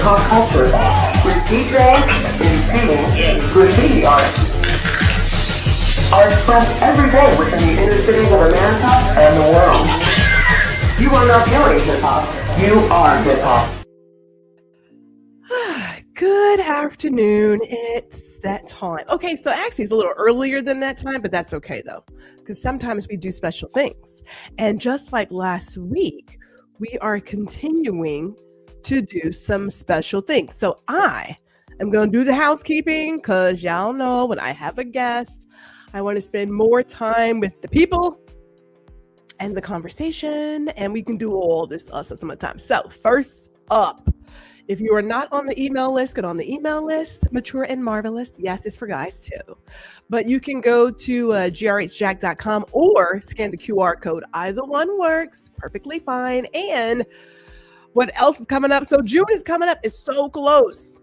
pop culture with DJ and singing graffiti art are expressed every day within the inner cities of America and the world. You are not hearing hip-hop, you are hip-hop. Good afternoon. It's that time. Okay, so actually it's a little earlier than that time, but that's okay though, because sometimes we do special things. And just like last week, we are continuing to do some special things. So I am going to do the housekeeping because y'all know when I have a guest, I want to spend more time with the people and the conversation, and we can do all this some of the time. So first up, if you are not on the email list, get on the email list. Mature and Marvelous. Yes, it's for guys too. But you can go to grhjack.com or scan the QR code. Either one works perfectly fine. And what else is coming up? So June is coming up. It's so close.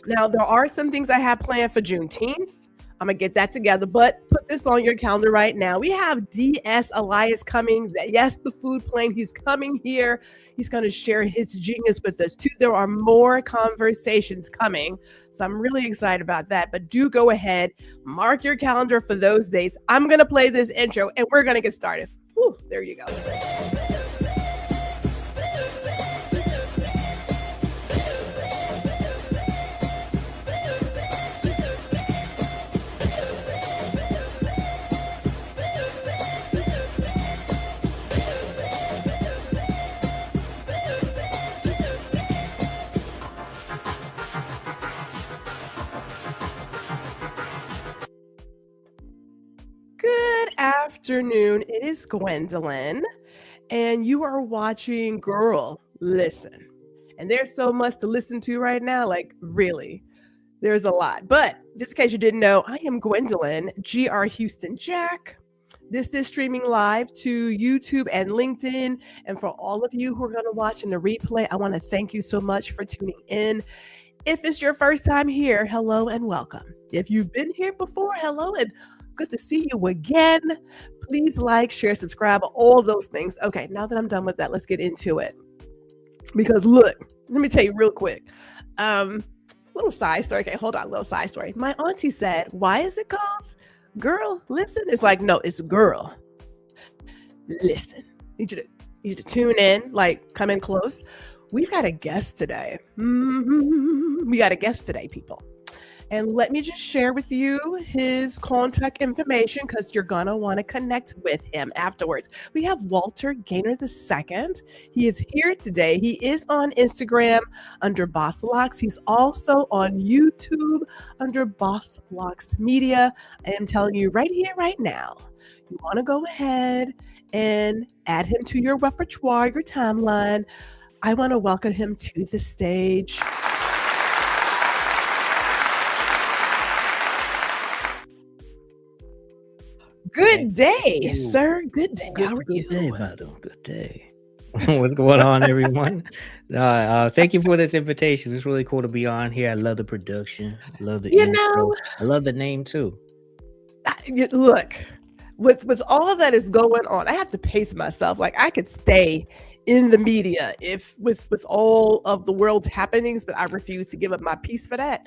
Now, there are some things I have planned for Juneteenth. I'm going to get that together, but put this on your calendar right now. We have D.S. Elias coming. Yes, the food plane. He's coming here. He's going to share his genius with us too. There are more conversations coming. So I'm really excited about that. But do go ahead, mark your calendar for those dates. I'm going to play this intro and we're going to get started. Whew, there you go. Good afternoon. It is Gwendolyn, and you are watching Girl, Listen. And there's so much to listen to right now. Like, really, there's a lot. But just in case you didn't know, I am Gwendolyn, GR Houston Jack. This is streaming live to YouTube and LinkedIn. And for all of you who are going to watch in the replay, I want to thank you so much for tuning in. If it's your first time here, hello and welcome. If you've been here before, hello and good to see you again. Please like, share, subscribe, all those things. Okay, now that I'm done with that, let's get into it. Because look, let me tell you real quick. Little side story. Okay, hold on, little side story. My auntie said, why is it called Girl Listen? It's like, no, it's Girl Listen. Need you to tune in, like come in close. We've got a guest today. We got a guest today, people. And let me just share with you his contact information because you're going to want to connect with him afterwards. We have Walter Gaynor II. He is here today. He is on Instagram under Boss Locks. He's also on YouTube under Boss Locks Media. I am telling you right here, right now, you want to go ahead and add him to your repertoire, your timeline. I want to welcome him to the stage. Good day, sir. Good day. How are you? Good day, madam. Good day. What's going on, everyone? Thank you for this invitation. It's really cool to be on here. I love the production. I love the intro. I love the name too. Look, with all of that is going on, I have to pace myself. Like I could stay in the media if with all of the world's happenings, but I refuse to give up my piece for that.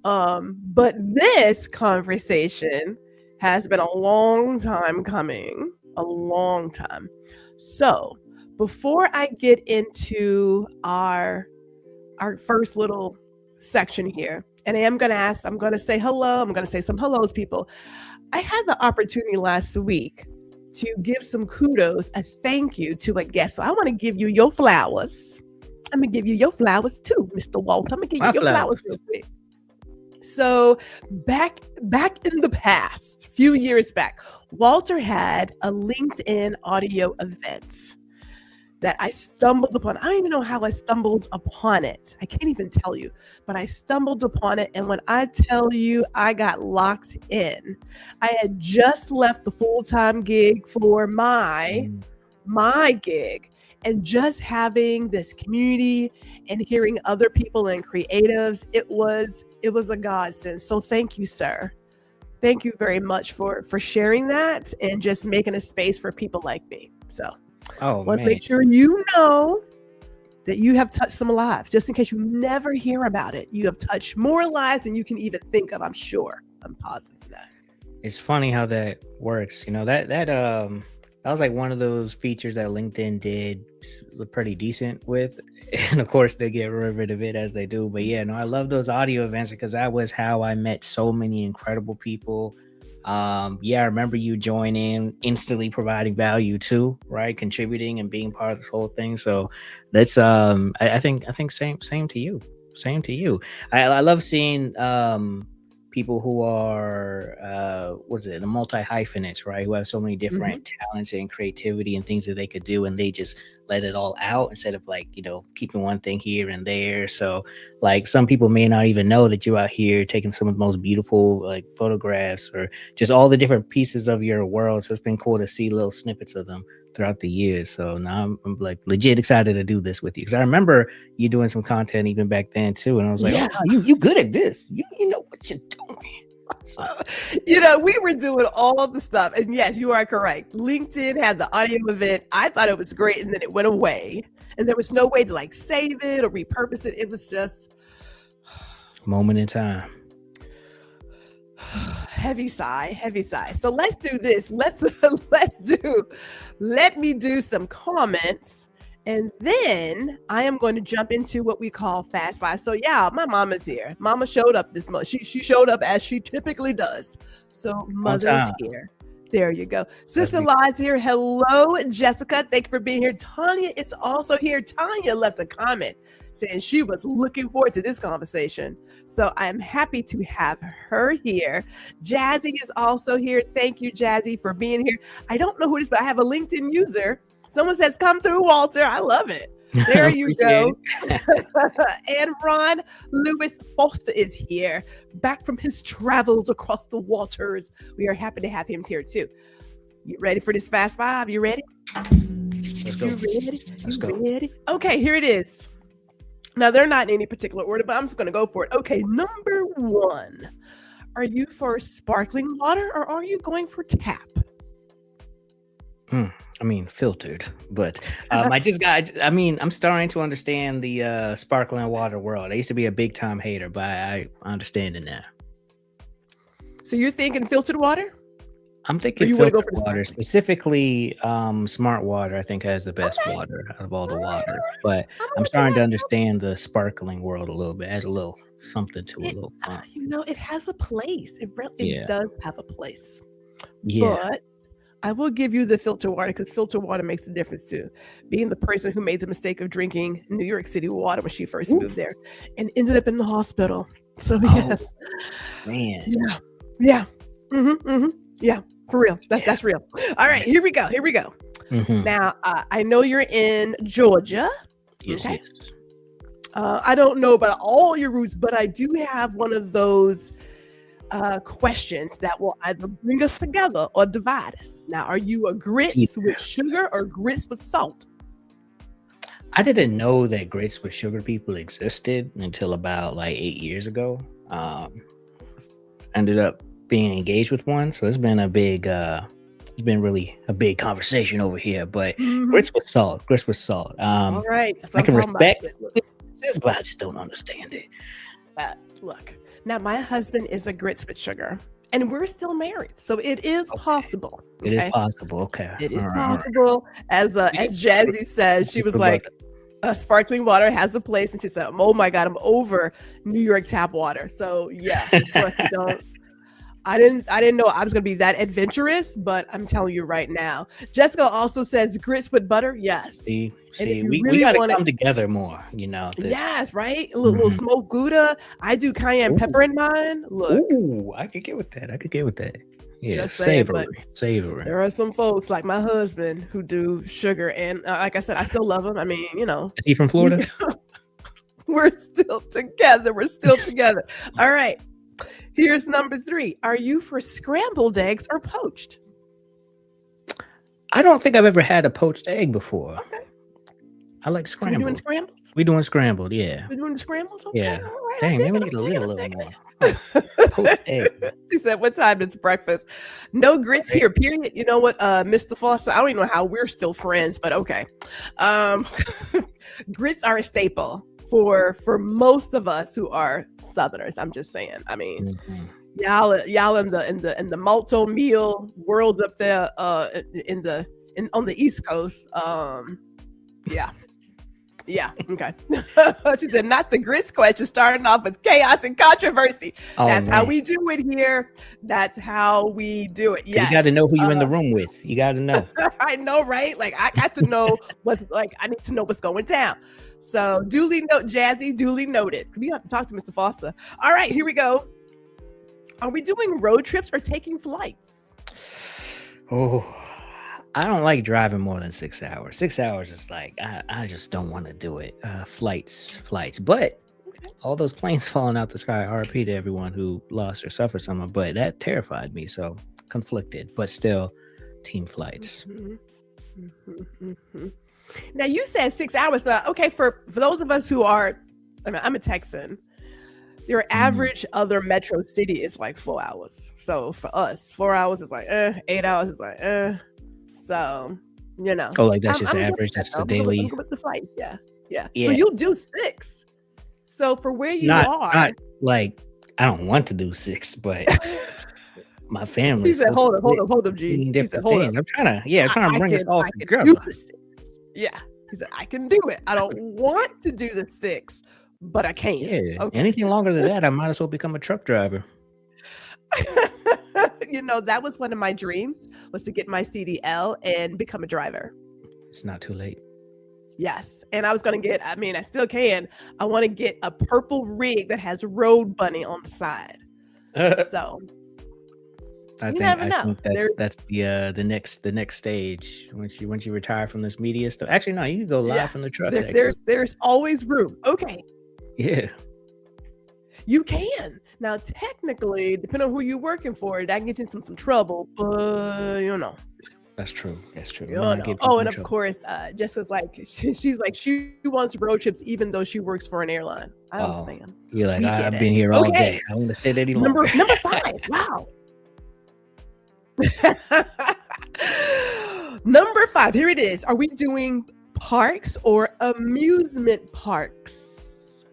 But this conversation has been a long time coming, a long time. So before I get into our first little section here, and I'm going to say hello. I'm going to say some hellos, people. I had the opportunity last week to give some kudos, a thank you to a guest. So I want to give you your flowers. I'm going to give you your flowers too, Mr. Walter. I'm going to give you your flowers real quick. So back in the past, few years back, Walter had a LinkedIn audio event that I stumbled upon. I don't even know how I stumbled upon it. I can't even tell you, but I stumbled upon it. And when I tell you I got locked in, I had just left the full-time gig for my gig. And just having this community and hearing other people and creatives, it was a godsend. So thank you, sir. Thank you very much for sharing that and just making a space for people like me. So I want to make sure you know that you have touched some lives. Just in case you never hear about it, you have touched more lives than you can even think of. I'm sure. I'm positive of that. It's funny how that works. That was like one of those features that LinkedIn did pretty decent with. And of course they get rid of it as they do. But yeah, no, I love those audio events because that was how I met so many incredible people. I remember you joining, instantly providing value too, right? Contributing and being part of this whole thing. So that's I think same to you. Same to you. I love seeing people who are the multi-hyphenates, right, who have so many different talents and creativity and things that they could do, and they just let it all out instead of keeping one thing here and there. So like some people may not even know that you're out here taking some of the most beautiful photographs or just all the different pieces of your world. So it's been cool to see little snippets of them throughout the years. So now I'm like legit excited to do this with you, because I remember you doing some content even back then too, and I was like, oh, you good at this, you know what you're doing. So. We were doing all of the stuff, and yes, you are correct. LinkedIn had the audio event. I thought it was great, and then it went away, and there was no way to save it or repurpose it. It was just moment in time. Heavy sigh. So let's do this. Let me do some comments, and then I am going to jump into what we call Fast Five. So yeah, my mama's here. Mama showed up this month. She showed up as she typically does. So mother's here. There you go. Sister Li's here. Hello, Jessica. Thank you for being here. Tanya is also here. Tanya left a comment saying she was looking forward to this conversation. So I'm happy to have her here. Jazzy is also here. Thank you, Jazzy, for being here. I don't know who it is, but I have a LinkedIn user. Someone says, come through, Walter. I love it. There you go. And Ron Lewis Foster is here, back from his travels across the waters. We are happy to have him here too. You ready for this Fast Five? You ready? Let's go. You ready? Let's go. Ready? Okay, here it is. Now, they're not in any particular order, but I'm just going to go for it. Okay, number 1. Are you for sparkling water or are you going for tap? Filtered, but I'm starting to understand the sparkling water world. I used to be a big time hater, but I understand it now. So you're thinking filtered water? I'm thinking filtered water, specifically smart water. I think has the best water out of all the water, but I'm starting to understand the sparkling world a little bit. It has a little something to it, a little fun. It has a place. It does have a place. Yeah. But I will give you the filter water because filter water makes a difference too. Being the person who made the mistake of drinking New York City water when she first moved there and ended up in the hospital. So yes, man, yeah, yeah, for real. That's real. All right, here we go. Now I know you're in Georgia. Yes. I don't know about all your roots, but I do have one of those questions that will either bring us together or divide us. Now, are you a grits with sugar or grits with salt? I didn't know that grits with sugar people existed until about 8 years ago. Ended up being engaged with one, so it's been really a big conversation over here. But grits with salt. All right, that's what I can respect this, but I just don't understand it. Look. Now, my husband is a grits with sugar, and we're still married, so it is possible. Okay? It is possible. Okay, it is possible. As Jazzy says, she was like, "Sparkling water has a place," and she said, "Oh my God, I'm over New York tap water." So yeah, I didn't know I was going to be that adventurous, but I'm telling you right now. Jessica also says grits with butter. Yes. See, we got to come together more, Yes, right? A little smoked Gouda. I do cayenne pepper in mine. Look. Ooh, I could get with that. Yeah, just savory. There are some folks like my husband who do sugar. And like I said, I still love him. I mean, Is he from Florida? We're still together. All right. Here's number 3. Are you for scrambled eggs or poached? I don't think I've ever had a poached egg before. Okay. I like So we're doing scrambled. scrambles? We doing scrambled, yeah. We're doing scrambles? Okay, Yeah. all right. Dang, man, we need a little more. Poached egg. She said, what time it's breakfast? No grits Right. here, period. You know what, Mr. Foster? I don't even know how we're still friends, but okay. Grits are a staple for most of us who are Southerners. I'm just saying. I mean, Mhm. y'all in the malto meal world up there on the East Coast. Yeah. Okay. She said, not the grits question, starting off with chaos and controversy. Oh, That's how man. we do it here. That's how we do it. 'Cause Yes. you got to know who you're in the room with. You got to know. I know, right? Like, I got to know I need to know what's going down. So duly note, Jazzy, duly noted. We have to talk to Mr. Foster. All right, here we go. Are we doing road trips or taking flights? Oh, I don't like driving more than 6 hours. 6 hours is like, I just don't want to do it. Flights. But all those planes falling out the sky, RP to everyone who lost or suffered something. But that terrified me. So conflicted, but still team flights. Now, you said 6 hours. Okay, for those of us who are, I'm a Texan. Your average other metro city is like 4 hours. So for us, 4 hours is like 8 hours is like So, you know. Oh, like that's just I'm average. That's the daily. I'm good with the flights. Yeah. So Yeah. you'll do 6. So for where you are, Not like I don't want to do 6, but my family. he said, hold up, G. He said, Different hold things. up. I'm trying to bring us all I can together. do the 6. Yeah. He said, I can do it. I don't want to do the 6, but I can. Yeah. Okay. Anything longer than that, I might as well become a truck driver. You know, that was one of my dreams, was to get my CDL and become a driver. It's not too late. Yes. And I was going to get, I still can. I want to get a purple rig that has Road Bunny on the side. So I never know. think that's the next stage once you retire from this media stuff. Actually, no, you can go live from the trucks. There's always room. Okay. Yeah. You can. Now, technically, depending on who you're working for, that can get you into some trouble, but you know. That's true. You know. Oh, and of course, Jessica's like, she's like, she wants road trips even though she works for an airline. I understand. You're like, I've been here all day. I don't want to say that any longer. Number 5. Wow. Number 5. Here it is. Are we doing parks or amusement parks?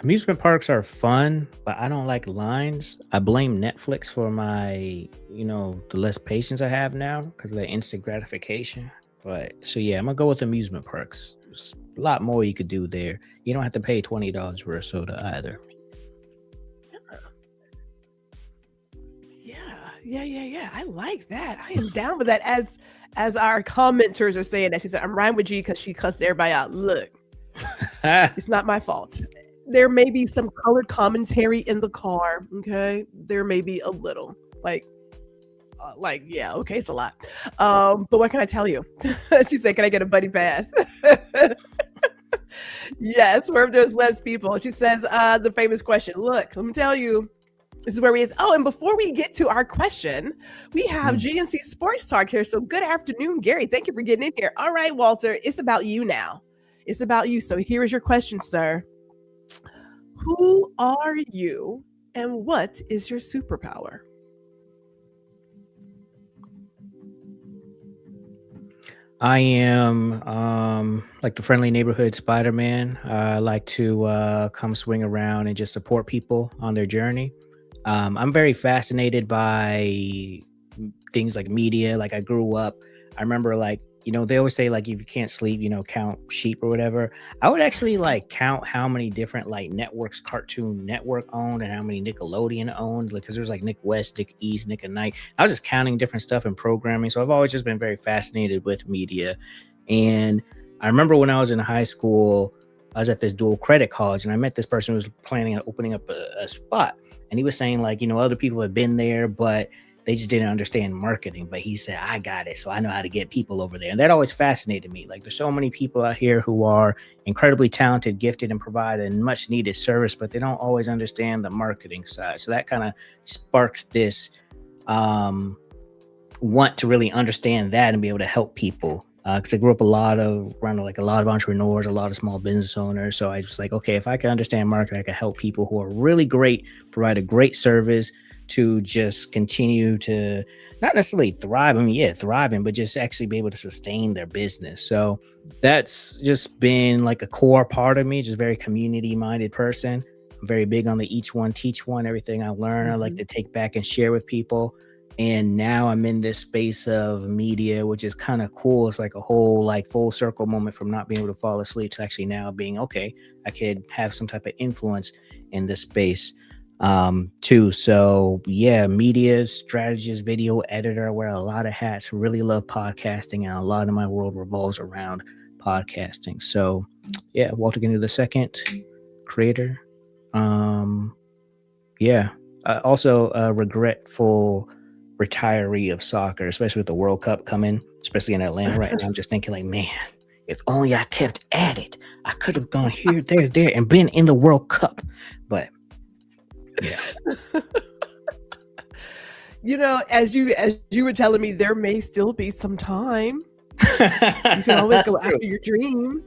Amusement parks are fun, but I don't like lines. I blame Netflix for my, the less patience I have now because of the instant gratification. But so yeah, I'm gonna go with amusement parks. There's a lot more you could do there. You don't have to pay $20 for a soda either. Yeah. I like that. I am down with that. As our commenters are saying that, she said, I'm riding with G because she cussed everybody out. Look, it's not my fault. There may be some colored commentary in the car. Okay, there may be a little yeah. Okay, it's a lot. But what can I tell you? She said, "Can I get a buddy pass?" Yes, where there's less people. She says, the famous question. Look, let me tell you. This is where we is. Oh, and before we get to our question, we have GNC Sports Talk here. So good afternoon, Gary. Thank you for getting in here. All right, Walter, it's about you now. It's about you. So here is your question, sir. Who are you and what is your superpower? I am like the friendly neighborhood Spider-Man. I like to come swing around and just support people on their journey. I'm very fascinated by things like media. Like I grew up, I remember like, they always say like if you can't sleep, count sheep or whatever. I would actually like count how many different like networks Cartoon Network owned and how many Nickelodeon owned. Like, cause there's like Nick West, Nick East, Nick at Night. I was just counting different stuff in programming. So I've always just been very fascinated with media. And I remember when I was in high school, I was at this dual credit college and I met this person who was planning on opening up a spot. And he was saying like, other people have been there, but they just didn't understand marketing. But he said, I got it. So I know how to get people over there. And that always fascinated me. Like there's so many people out here who are incredibly talented, gifted, and provide a much needed service, but they don't always understand the marketing side. So that kind of sparked this want to really understand that and be able to help people because I grew up around like a lot of entrepreneurs, a lot of small business owners. So I was like, okay, if I can understand marketing, I can help people who are really great, provide a great service to just continue to not necessarily thrive. I mean, yeah, thriving, but just actually be able to sustain their business. So that's just been like a core part of me, just very community minded person. I'm very big on the each one, teach one, everything I learn. I like to take back and share with people. And now I'm in this space of media, which is kind of cool. It's like a whole like full circle moment from not being able to fall asleep to actually now being, okay, I could have some type of influence in this space too. So yeah, media strategist, video editor, I wear a lot of hats, really love podcasting, and a lot of my world revolves around podcasting. So yeah, Walter Ginu the second, creator. Yeah, also a regretful retiree of soccer, especially with the World Cup coming, especially in Atlanta right now. I'm just thinking like, man, if only I kept at it, I could have gone here, there, and been in the World Cup. But yeah. You know, as you were telling me, there may still be some time. You can always go after your dream.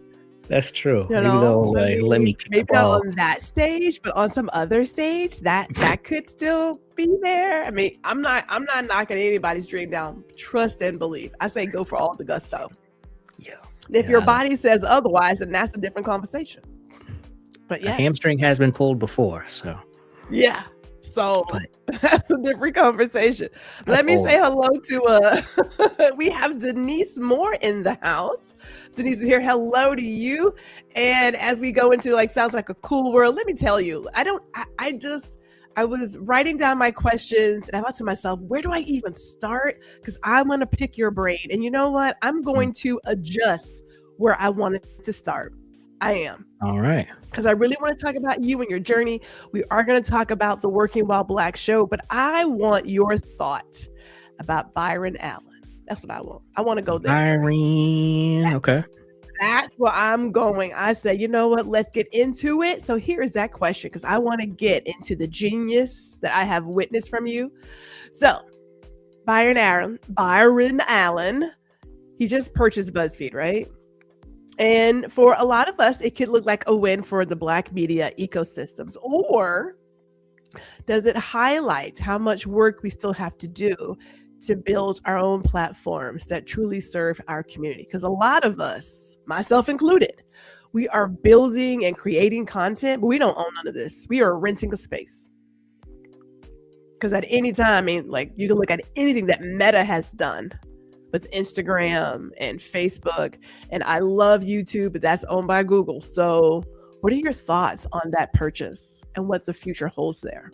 That's true. You Maybe know, they'll let me kick the maybe not ball. on that stage, but on some other stage, that could still be there. I mean, I'm not knocking anybody's dream down. Trust and believe. I say go for all the gusto. Yeah. And if your body says otherwise, then that's a different conversation. But yeah, a hamstring has been pulled before, so yeah. So that's a different conversation. Let me old. say hello to we have Denise Moore in the house. Denise is here. Hello to you. And as we go into like sounds like a cool world, let me tell you, I was writing down my questions and I thought to myself, where do I even start? Because I want to pick your brain. And you know what? I'm going to adjust where I wanted to start. I am. All right. Because I really want to talk about you and your journey. We are going to talk about the Working While Black show, but I want your thoughts about Byron Allen. That's what I want. I want to go there. Byron. Okay. That's where I'm going. I said, you know what? Let's get into it. So here is that question, because I want to get into the genius that I have witnessed from you. So Byron Allen, he just purchased BuzzFeed, right? And for a lot of us, it could look like a win for the Black media ecosystems. Or does it highlight how much work we still have to do to build our own platforms that truly serve our community? Because a lot of us, myself included, we are building and creating content, but we don't own none of this. We are renting a space. Because at any time, I mean, like you can look at anything that Meta has done with Instagram and Facebook, and I love YouTube, but that's owned by Google. So what are your thoughts on that purchase and what the future holds there?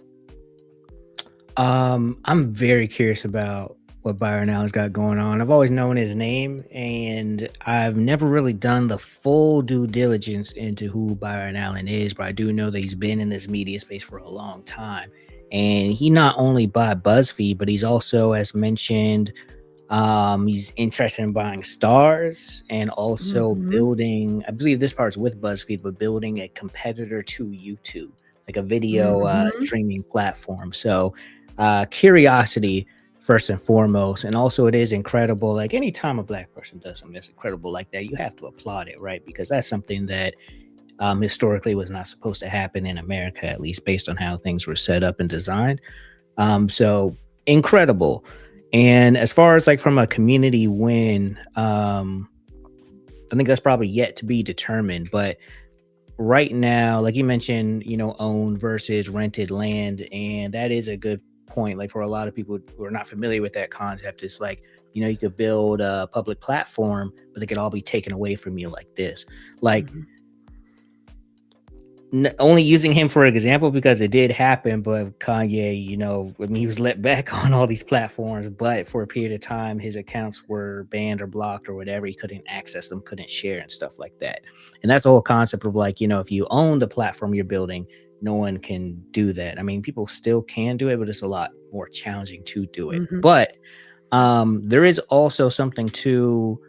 I'm very curious about what Byron Allen's got going on. I've always known his name, and I've never really done the full due diligence into who Byron Allen is, but I do know that he's been in this media space for a long time. And he not only bought BuzzFeed, but he's also, as mentioned, he's interested in buying stars and also building, I believe this part's with BuzzFeed, but building a competitor to YouTube, like a video streaming platform. So curiosity first and foremost. And also it is incredible. Like anytime a Black person does something that's incredible like that, you have to applaud it, right? Because that's something that historically was not supposed to happen in America, at least based on how things were set up and designed. So incredible. And as far as like from a community win, I think that's probably yet to be determined. But right now, like you mentioned, you know, owned versus rented land. And that is a good point. Like for a lot of people who are not familiar with that concept, it's like, you know, you could build a public platform, but they could all be taken away from you like this. Like only using him for example because it did happen, but Kanye, you know, I mean, he was let back on all these platforms, but for a period of time his accounts were banned or blocked or whatever. He couldn't access them, couldn't share and stuff like that. And that's the whole concept of like, you know, if you own the platform you're building, no one can do that. I mean, people still can do it, but it's a lot more challenging to do it. But there is also something to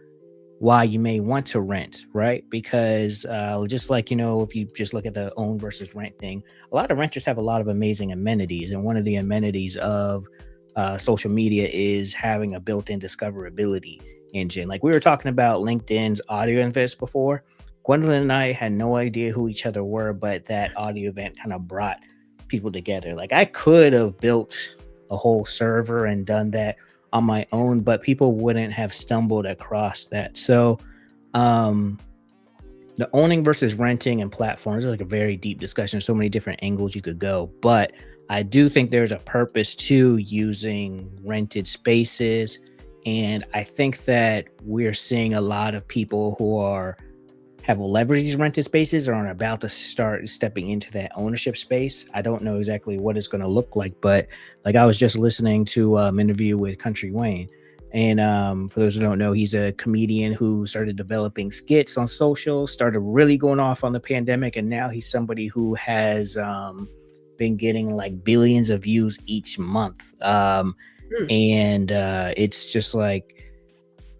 why you may want to rent, right? Because just like, you know, if you just look at the own versus rent thing, a lot of renters have a lot of amazing amenities. And one of the amenities of social media is having a built-in discoverability. engine. Like we were talking about LinkedIn's audio invest before. Gwendolyn and I had no idea who each other were, but that audio event kind of brought people together. Like I could have built a whole server and done that on my own, but people wouldn't have stumbled across that. So the owning versus renting and platforms is like a very deep discussion. So many different angles you could go, but I do think there's a purpose to using rented spaces. And I think that we're seeing a lot of people who have leveraged these rented spaces or are about to start stepping into that ownership space. I don't know exactly what it's going to look like, but like I was just listening to an interview with Country Wayne. And for those who don't know, he's a comedian who started developing skits on social, started really going off on the pandemic. And now he's somebody who has been getting like billions of views each month. And it's just like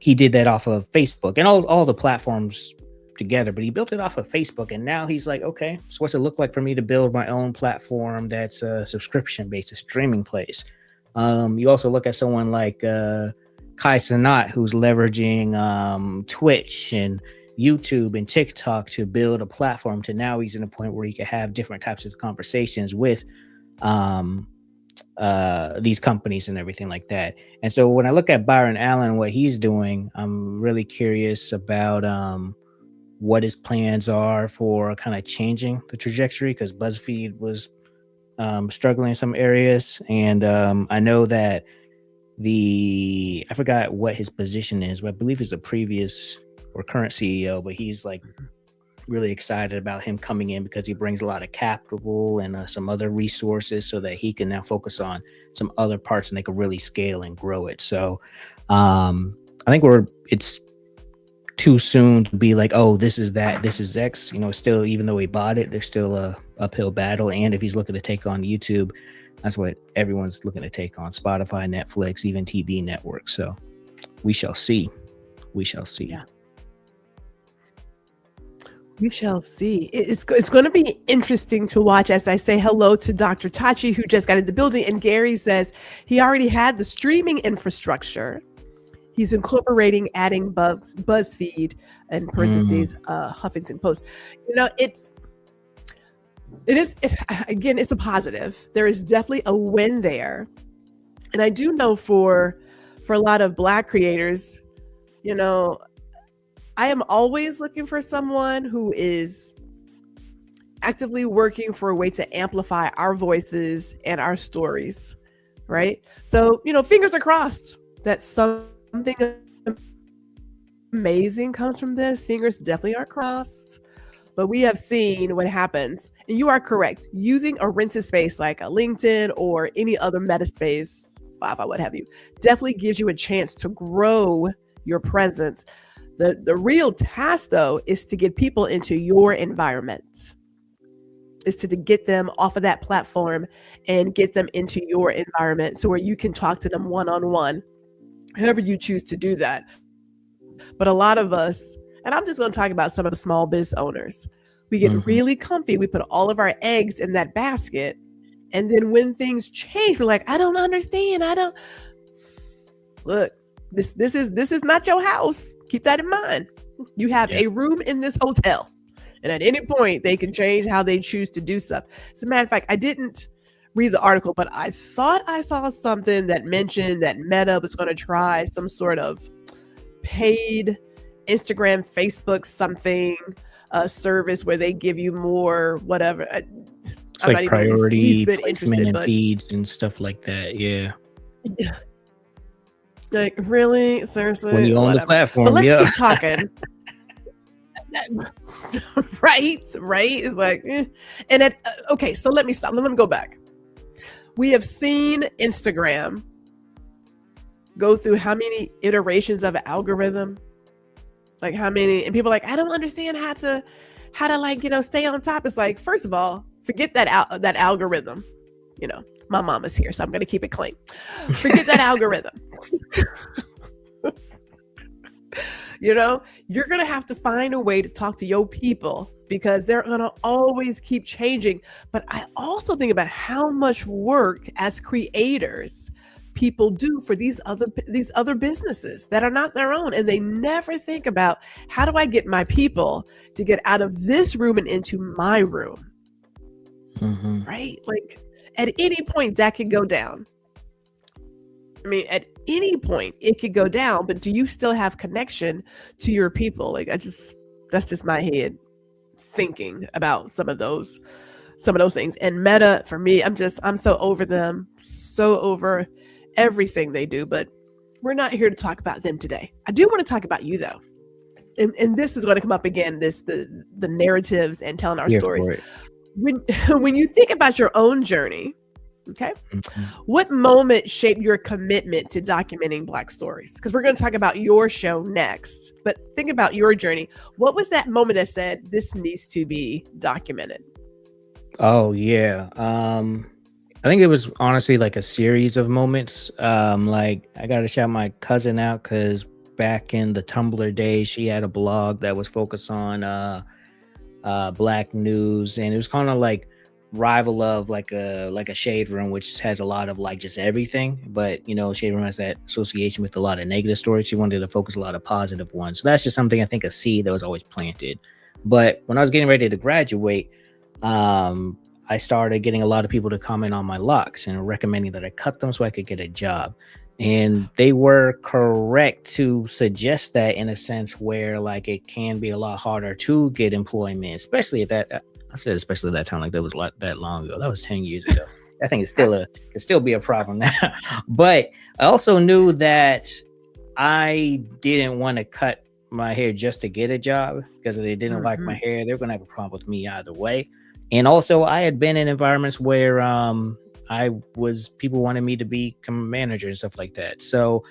he did that off of Facebook and all the platforms together, but he built it off of Facebook. And now he's like, okay, so what's it look like for me to build my own platform that's a subscription based, a streaming place? You also look at someone like Kai Cenat, who's leveraging Twitch and YouTube and TikTok to build a platform to now he's in a point where he can have different types of conversations with these companies and everything like that. And so when I look at Byron Allen, what he's doing, I'm really curious about what his plans are for kind of changing the trajectory, because BuzzFeed was struggling in some areas. And I know that I forgot what his position is, but I believe he's a previous or current CEO, but he's like really excited about him coming in because he brings a lot of capital and some other resources so that he can now focus on some other parts and they can really scale and grow it. So I think it's too soon to be like, oh, this is that, this is X, still, even though he bought it, there's still a uphill battle. And if he's looking to take on YouTube, that's what everyone's looking to take on: Spotify, Netflix, even TV networks. So we shall see. Yeah. We shall see. It's going to be interesting to watch as I say hello to Dr. Tachi, who just got in the building. And Gary says he already had the streaming infrastructure. He's incorporating adding BuzzFeed and parentheses, Huffington Post. It's a positive. There is definitely a win there. And I do know for a lot of Black creators, I am always looking for someone who is actively working for a way to amplify our voices and our stories, right? So, fingers are crossed that something amazing comes from this. Fingers definitely are crossed. But we have seen what happens. And you are correct. Using a rented space like a LinkedIn or any other meta space, Spotify, what have you, definitely gives you a chance to grow your presence. The real task, though, is to get people into your environment, is to get them off of that platform and get them into your environment so where you can talk to them one-on-one, however you choose to do that. But a lot of us, and I'm just going to talk about some of the small business owners, we get really comfy. We put all of our eggs in that basket. And then when things change, we're like, I don't understand. Look, this is not your house. Keep that in mind. You have a room in this hotel. And at any point, they can change how they choose to do stuff. As a matter of fact, I didn't read the article, but I thought I saw something that mentioned that Meta was going to try some sort of paid Instagram, Facebook, something service where they give you more, whatever. It's like priority placement and feeds and stuff like that. Yeah. Like, really? Seriously? When you own the platform, but let's keep talking. Right? It's like, and okay, so let me stop. Let me go back. We have seen Instagram go through how many iterations of an algorithm? Like how many? And people are like, I don't understand how to like, stay on top. It's like, first of all, forget that algorithm. My mama's here, so I'm going to keep it clean. Forget that algorithm. You're going to have to find a way to talk to your people because they're going to always keep changing. But I also think about how much work as creators people do for these other businesses that are not their own, and they never think about, how do I get my people to get out of this room and into my room? Right? Like, at any point that could go down. I mean, at any point it could go down, but do you still have connection to your people? Like, that's just my head thinking about some of those things. And Meta, for me, I'm so over them, so over everything they do, but we're not here to talk about them today. I do want to talk about you though. And this is going to come up again, the narratives and telling our stories. When you think about your own journey, okay, what moment shaped your commitment to documenting Black stories? Because we're going to talk about your show next, but think about your journey. What was that moment that said, this needs to be documented? Oh yeah. I think it was honestly like a series of moments. Like, I gotta shout my cousin out, because back in the Tumblr days, she had a blog that was focused on Black news, and it was kind of like rival of like a Shade Room, which has a lot of like just everything, but you know, Shade Room has that association with a lot of negative stories. She wanted to focus a lot of positive ones, so that's just something, I think, a seed that was always planted. But when I was getting ready to graduate, I started getting a lot of people to comment on my locks and recommending that I cut them so I could get a job. And they were correct to suggest that, in a sense where like it can be a lot harder to get employment, especially at that. I said especially at that time, like that was that long ago. That was 10 years ago. I think it can still be a problem now. But I also knew that I didn't want to cut my hair just to get a job, because if they didn't like my hair, they were going to have a problem with me either way. And also, I had been in environments where people wanted me to become a manager and stuff like that. So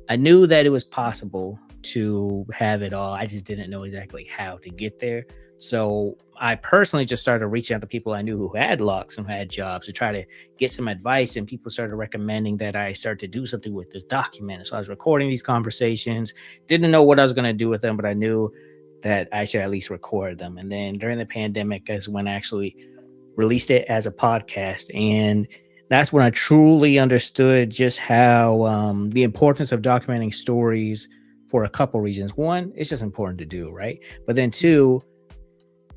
I knew that it was possible to have it all. I just didn't know exactly how to get there. So I personally just started reaching out to people I knew who had locks and had jobs to try to get some advice. And people started recommending that I start to do something with this document. So I was recording these conversations, didn't know what I was going to do with them, but I knew that I should at least record them. And then during the pandemic is when I actually released it as a podcast. And that's when I truly understood just how the importance of documenting stories, for a couple reasons. One, it's just important to do, right? But then two,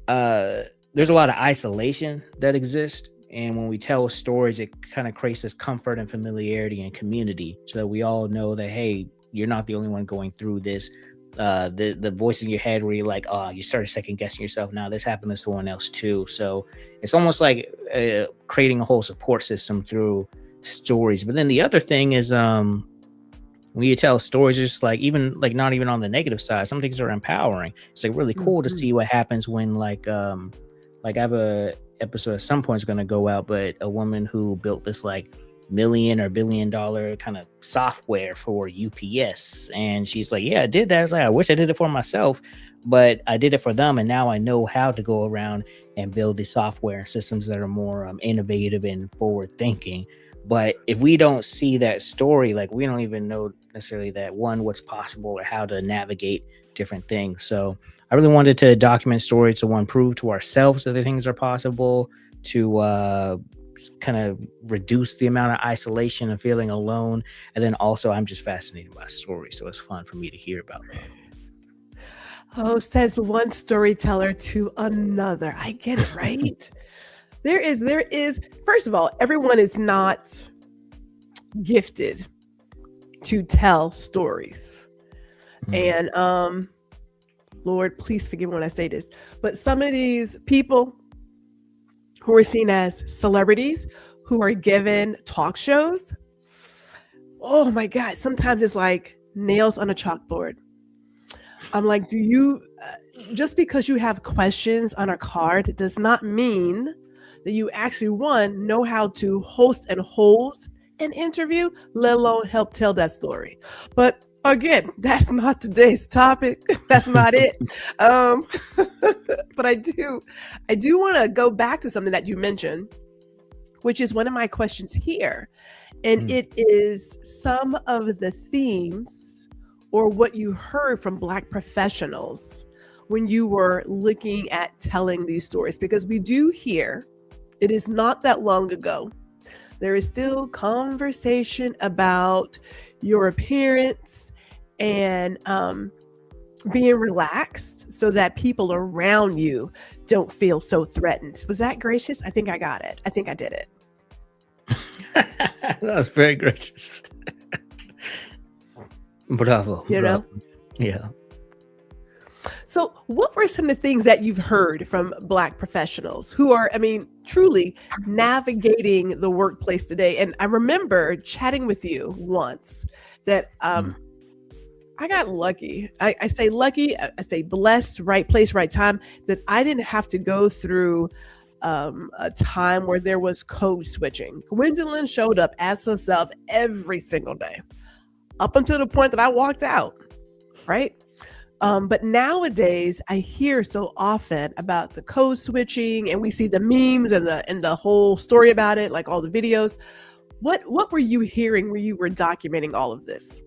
there's a lot of isolation that exists. And when we tell stories, it kind of creates this comfort and familiarity and community, so that we all know that, hey, you're not the only one going through this. The voice in your head where you're like, oh, you started second guessing yourself. Now this happened to someone else too. So it's almost like creating a whole support system through stories. But then the other thing is, when you tell stories, just like, even like not even on the negative side, some things are empowering. It's like really cool to see what happens when like I have a episode at some point is going to go out, but a woman who built this like $1 million or $1 billion kind of software for UPS, and she's like, yeah, I did that. I was like, I wish I did it for myself, but I did it for them, and now I know how to go around and build the software and systems that are more innovative and forward thinking. But if we don't see that story, like, we don't even know necessarily that, one, what's possible or how to navigate different things. So I really wanted to document stories to, one, prove to ourselves that the things are possible, to kind of reduce the amount of isolation and feeling alone. And then also, I'm just fascinated by stories, so it's fun for me to hear about them. Oh, says one storyteller to another. I get it, right? There is, first of all, everyone is not gifted to tell stories. And Lord, please forgive me when I say this, but some of these people who are seen as celebrities, who are given talk shows, oh my God, sometimes it's like nails on a chalkboard. I'm like, do you, just because you have questions on a card does not mean that you actually, one, know how to host and hold an interview, let alone help tell that story. But again, that's not today's topic. That's not it. But I do want to go back to something that you mentioned, which is one of my questions here. And it is some of the themes or what you heard from Black professionals when you were looking at telling these stories. Because we do hear, it is not that long ago There is still conversation about your appearance and being relaxed so that people around you don't feel so threatened. Was that gracious? I think I got it. I think I did it. That was very gracious. Bravo. You know? Bravo. Yeah. So what were some of the things that you've heard from Black professionals who are, I mean, truly navigating the workplace today? And I remember chatting with you once that I got lucky. I say lucky, I say blessed, right place, right time, that I didn't have to go through a time where there was code switching. Gwendolyn showed up as herself every single day, up until the point that I walked out, right? But nowadays, I hear so often about the code switching, and we see the memes and the whole story about it, like all the videos. What were you hearing when you were documenting all of this?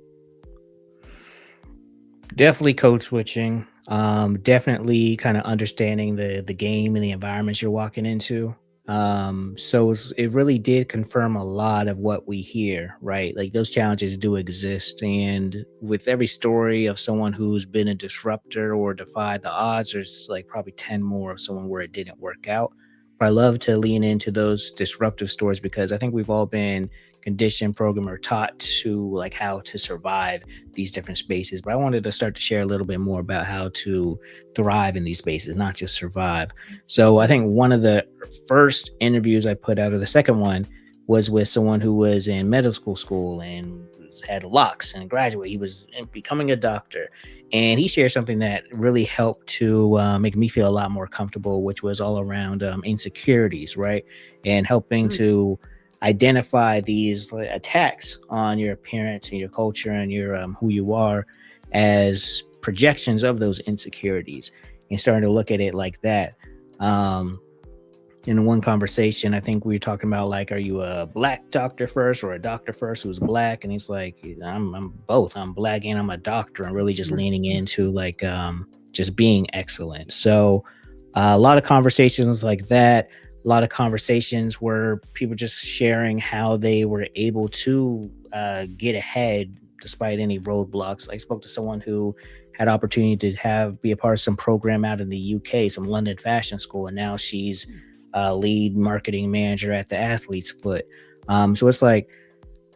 Definitely code switching. Definitely kind of understanding the game and the environments you're walking into. So it really did confirm a lot of what we hear, right? Like those challenges do exist. And with every story of someone who's been a disruptor or defied the odds, there's like probably 10 more of someone where it didn't work out. But I love to lean into those disruptive stories because I think we've all been conditioned, programmed, or taught to like how to survive these different spaces. But I wanted to start to share a little bit more about how to thrive in these spaces, not just survive. So I think one of the first interviews I put out, or the second one, was with someone who was in medical school and had locks and graduate. He was becoming a doctor, and he shared something that really helped to make me feel a lot more comfortable, which was all around insecurities, right? And helping to identify these attacks on your appearance and your culture and your who you are as projections of those insecurities, and starting to look at it like that. In one conversation, I think we were talking about like, are you a Black doctor first or a doctor first who's Black? And he's like, I'm both. I'm Black and I'm a doctor, and really just leaning into like just being excellent. So a lot of conversations like that. A lot of conversations where people just sharing how they were able to get ahead despite any roadblocks. I spoke to someone who had opportunity to be a part of some program out in the UK, some London fashion school, and now she's lead marketing manager at the Athlete's Foot. So it's like,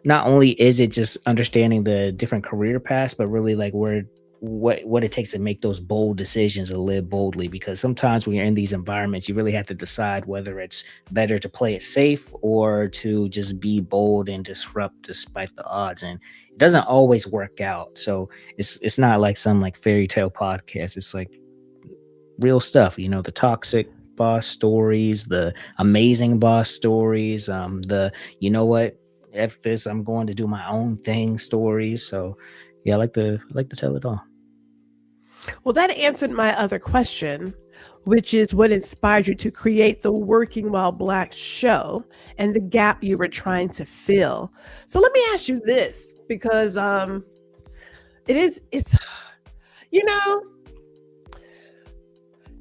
not only is it just understanding the different career paths, but really like what it takes to make those bold decisions and live boldly. Because sometimes when you're in these environments, you really have to decide whether it's better to play it safe or to just be bold and disrupt despite the odds. And it doesn't always work out. So it's not like some like fairy tale podcast. It's like real stuff, you know, the toxic boss stories, the amazing boss stories, the, you know what, F this, I'm going to do my own thing stories. So yeah, I like to tell it all. Well, that answered my other question, which is what inspired you to create the Working While Black show and the gap you were trying to fill. So let me ask you this, because it's, you know,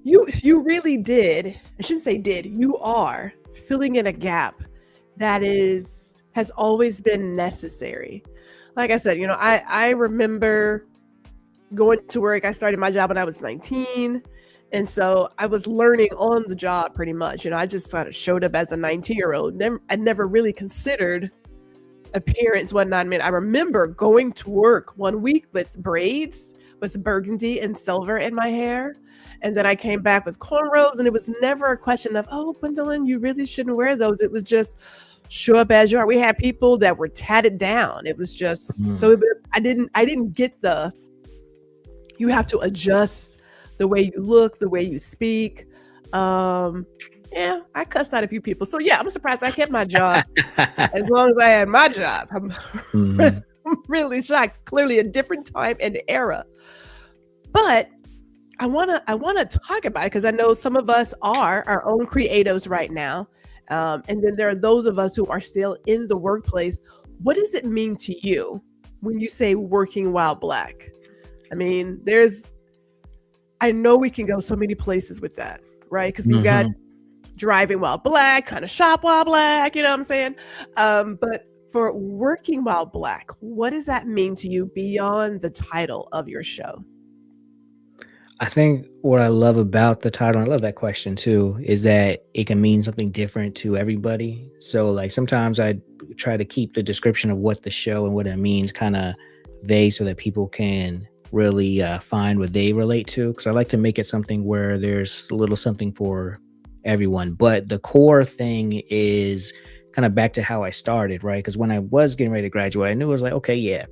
you really did, I shouldn't say did, you are filling in a gap that has always been necessary. Like I said, you know, I remember going to work. I started my job when I was 19. And so I was learning on the job pretty much. You know, I just kind of showed up as a 19-year-old. I never really considered appearance, whatnot. I mean, I remember going to work one week with braids, with burgundy and silver in my hair. And then I came back with cornrows, and it was never a question of, oh, Gwendolyn, you really shouldn't wear those. It was just show up as you are. We had people that were tatted down. It was just, so I didn't get the, you have to adjust the way you look, the way you speak. Yeah, I cussed out a few people. So yeah, I'm surprised I kept my job as long as I had my job. I'm really shocked. Clearly a different time and era. But I wanna talk about it because I know some of us are our own creatives right now. And then there are those of us who are still in the workplace. What does it mean to you when you say working while Black? I mean, I know we can go so many places with that, right? Because we've got driving while black, kind of shop while black, you know what I'm saying? But for working while black, what does that mean to you beyond the title of your show? I think what I love about the title, and I love that question too, is that it can mean something different to everybody. So like sometimes I try to keep the description of what the show and what it means kind of vague so that people can really find what they relate to. Because I like to make it something where there's a little something for everyone. But the core thing is kind of back to how I started, right? Because when I was getting ready to graduate, I knew it was like, okay, yeah,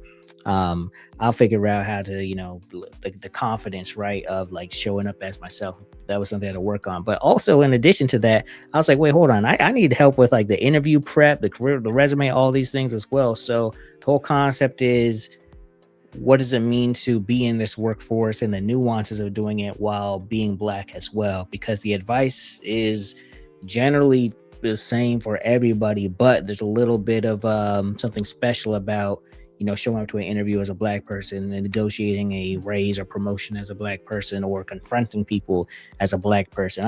I'll figure out how to, the confidence, right, of like showing up as myself. That was something I had to work on. But also, in addition to that, I was like, wait, hold on, I need help with like the interview prep, the career, the resume, all these things as well. So the whole concept is, what does it mean to be in this workforce and the nuances of doing it while being black as well? Because the advice is generally the same for everybody, but there's a little bit of something special about showing up to an interview as a black person and negotiating a raise or promotion as a black person, or confronting people as a black person.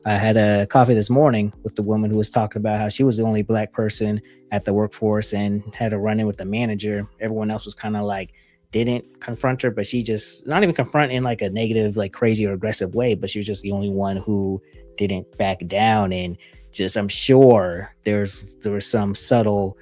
I had a coffee this morning with the woman who was talking about how she was the only black person at the workforce and had a run in with the manager. Everyone else was kind of like, didn't confront her, but she just, not even confront in like a negative, like crazy or aggressive way, but she was just the only one who didn't back down. And just, I'm sure there was some subtle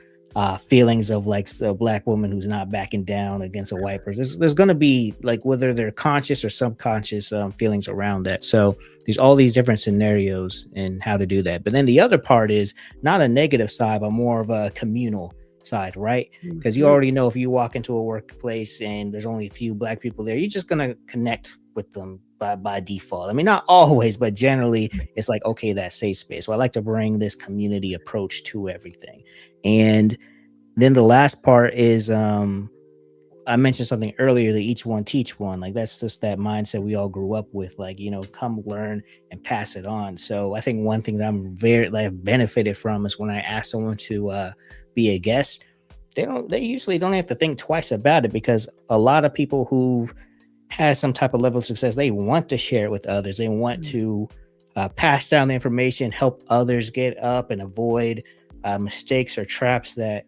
feelings of like a black woman who's not backing down against a white person. There's going to be like, whether they're conscious or subconscious feelings around that. So there's all these different scenarios and how to do that. But then the other part is not a negative side, but more of a communal side, right? Because you already know if you walk into a workplace and there's only a few black people there, you're just going to connect with them by default. I mean, not always, but generally it's like, okay, that safe space. So I like to bring this community approach to everything. And then the last part is, I mentioned something earlier, that each one teach one. Like that's just that mindset we all grew up with, like, come learn and pass it on. So I think one thing that I've benefited from is when I ask someone to be a guest, they usually don't have to think twice about it, because a lot of people who've had some type of level of success, they want to share it with others. They want to pass down the information, help others get up and avoid mistakes or traps that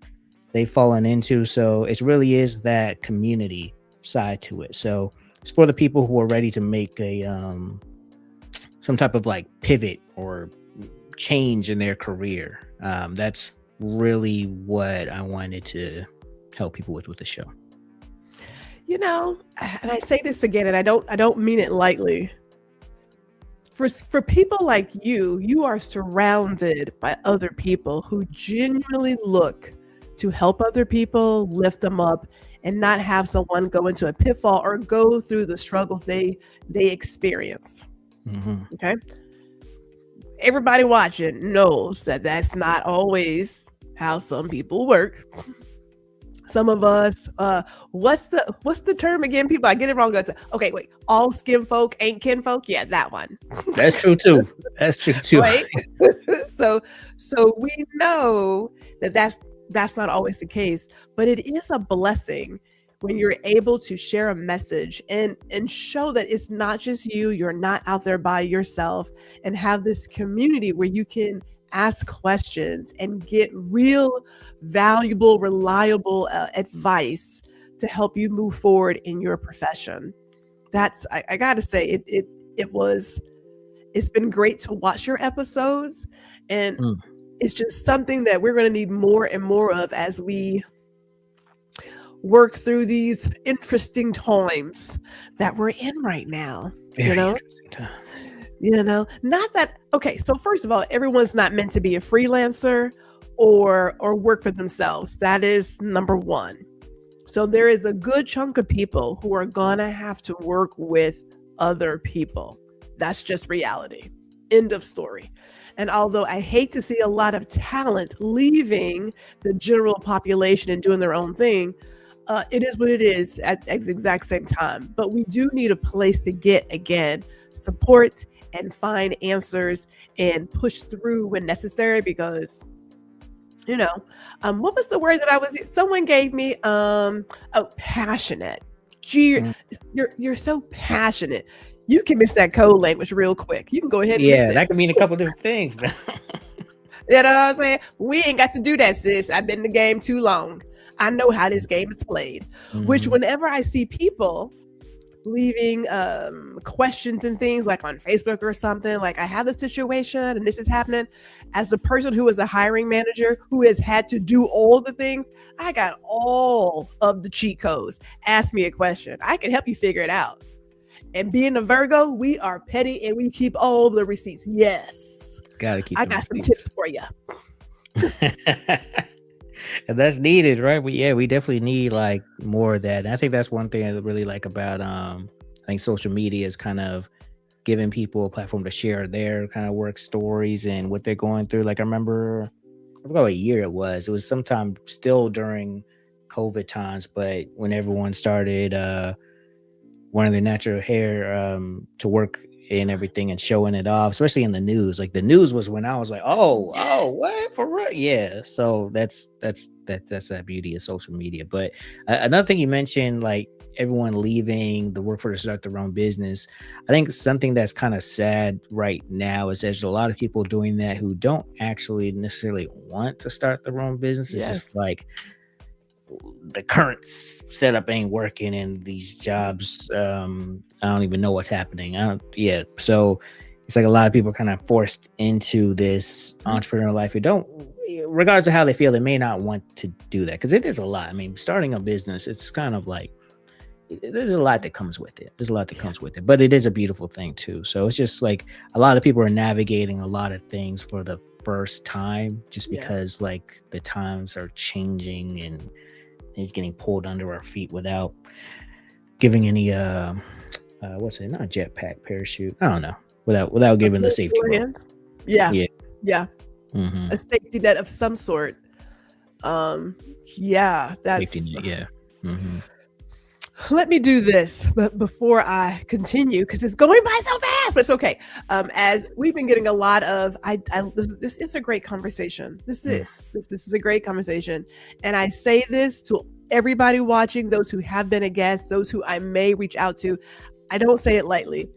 they've fallen into. So it really is that community side to it. So it's for the people who are ready to make a some type of like pivot or change in their career. That's really what I wanted to help people with the show. And I say this again, and I don't mean it lightly. For people like you are surrounded by other people who genuinely look to help other people, lift them up, and not have someone go into a pitfall or go through the struggles they experience. Mm-hmm. Okay. Everybody watching knows that that's not always how some people work. Some of us, what's the term again? People, I get it wrong. Okay, wait. All skin folk ain't kin folk. Yeah, that one. That's true too. Right? So we know that's not always the case, but it is a blessing when you're able to share a message and show that it's not just you're not out there by yourself, and have this community where you can ask questions and get real, valuable, reliable advice to help you move forward in your profession. That's, I gotta say, it's been great to watch your episodes, and it's just something that we're going to need more and more of as we work through these interesting times that we're in right now. Very interesting times. Not that, okay, so first of all, everyone's not meant to be a freelancer or work for themselves. That is number one. So there is a good chunk of people who are gonna have to work with other people. That's just reality. End of story. And although I hate to see a lot of talent leaving the general population and doing their own thing, it is what it is at the exact same time. But we do need a place to get, again, support and find answers and push through when necessary, because what was the word that someone gave me? Passionate. Gee, you're so passionate. You can miss that code language real quick. You can go ahead and miss Yeah, it. that could mean a couple different things. You know what I'm saying? We ain't got to do that, sis. I've been in the game too long. I know how this game is played. Which whenever I see people leaving questions and things like on Facebook or something, like I have the situation and this is happening, as the person who is a hiring manager who has had to do all the things, I got all of the cheat codes. Ask me a question. I can help you figure it out. And being a Virgo, we are petty and we keep all the receipts. Yes. Gotta keep I the got some receipts. tips for you. And that's needed, right? We definitely need like more of that. And I think that's one thing I really like about I think social media is kind of giving people a platform to share their kind of work stories and what they're going through. Like I remember, I forgot what year it was. It was sometime still during COVID times, but when everyone started wanting their natural hair to work and everything and showing it off, especially in the news. Like the news was when I was like, oh, what, for real? Yeah. So that's that beauty of social media. But another thing you mentioned, like everyone leaving the workforce to start their own business. I think something that's kind of sad right now is there's a lot of people doing that who don't actually necessarily want to start their own business. It's just like the current setup ain't working and these jobs, I don't even know what's happening. So it's like a lot of people kind of forced into this entrepreneurial life who don't, regardless of how they feel, they may not want to do that, because it is a lot. I mean, starting a business, it's kind of like there's a lot that comes with it. But it is a beautiful thing too. So it's just like a lot of people are navigating a lot of things for the first time, just because like the times are changing and it's getting pulled under our feet without giving any what's it, not jetpack, parachute, I don't know, without giving the safety net. A safety net of some sort. That's safety net, Let me do this, but before I continue, because it's going by so fast, but it's okay. As we've been getting a lot of, this is a great conversation. This is a great conversation, and I say this to everybody watching, those who have been a guest, those who I may reach out to. I don't say it lightly.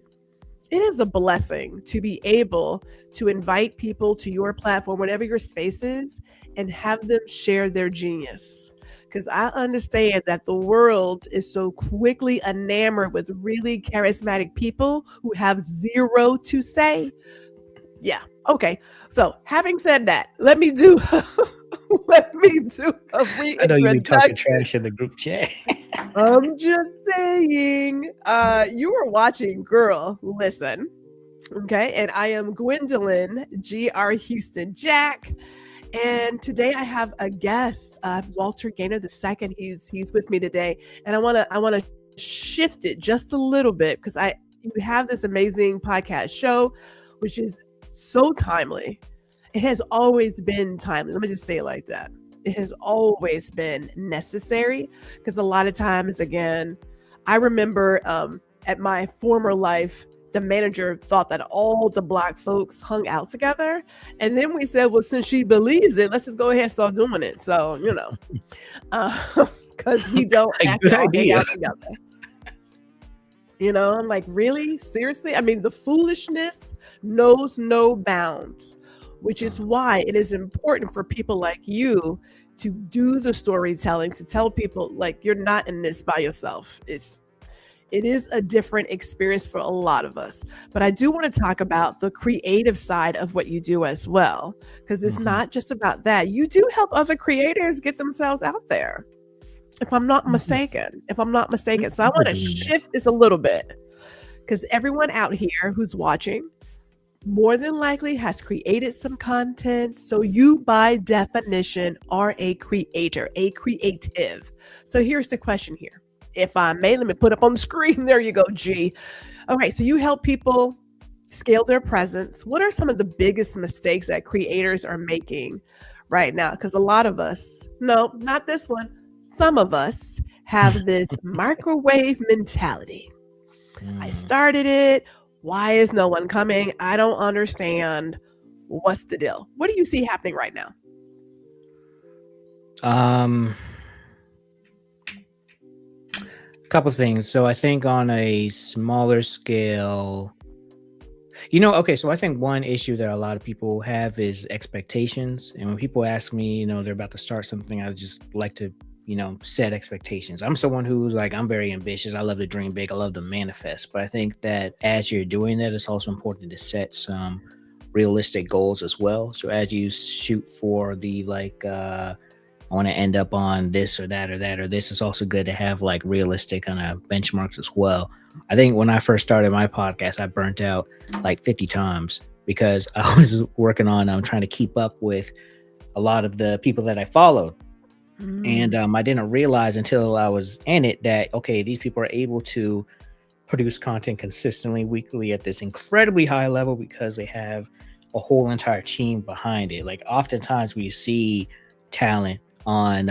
It is a blessing to be able to invite people to your platform, whatever your space is, and have them share their genius. Because I understand that the world is so quickly enamored with really charismatic people who have zero to say. Yeah. Okay. So having said that, let me do a reintroduction. I know you've been talking trash in the group chat. I'm just saying, you are watching Girl, Listen. Okay. And I am Gwendolyn, G.R. Houston Jack. And today I have a guest, Walter Gaynor II. He's with me today, and I want to shift it just a little bit, because you have this amazing podcast show, which is so timely. It has always been timely. Let me just say it like that. It has always been necessary, because a lot of times, again, I remember at my former life, the manager thought that all the Black folks hung out together. And then we said, well, since she believes it, let's just go ahead and start doing it. So, because we don't actually hang out together. I'm like, really? Seriously? I mean, the foolishness knows no bounds, which is why it is important for people like you to do the storytelling, to tell people, like, you're not in this by yourself. It is a different experience for a lot of us. But I do want to talk about the creative side of what you do as well, because it's not just about that. You do help other creators get themselves out there, if I'm not mistaken. So I want to shift this a little bit, because everyone out here who's watching more than likely has created some content. So you, by definition, are a creator, a creative. So here's the question here. If I may, let me put up on the screen. There you go, G. Okay, so you help people scale their presence. What are some of the biggest mistakes that creators are making right now? Because a lot of us, no, not this one, some of us have this microwave mentality. I started it. Why is no one coming? I don't understand. What's the deal? What do you see happening right now? Couple things. So I think on a smaller scale, okay, so I think one issue that a lot of people have is expectations. And when people ask me, they're about to start something, I just like to, set expectations. I'm someone who's like, I'm very ambitious. I love to dream big. I love to manifest. But I think that as you're doing that, it's also important to set some realistic goals as well. So as you shoot for the I want to end up on this or that or that or this, it's also good to have like realistic kind of benchmarks as well. I think when I first started my podcast, I burnt out like 50 times because I was working on trying to keep up with a lot of the people that I followed. And I didn't realize until I was in it that, okay, these people are able to produce content consistently weekly at this incredibly high level because they have a whole entire team behind it. Like oftentimes we see talent on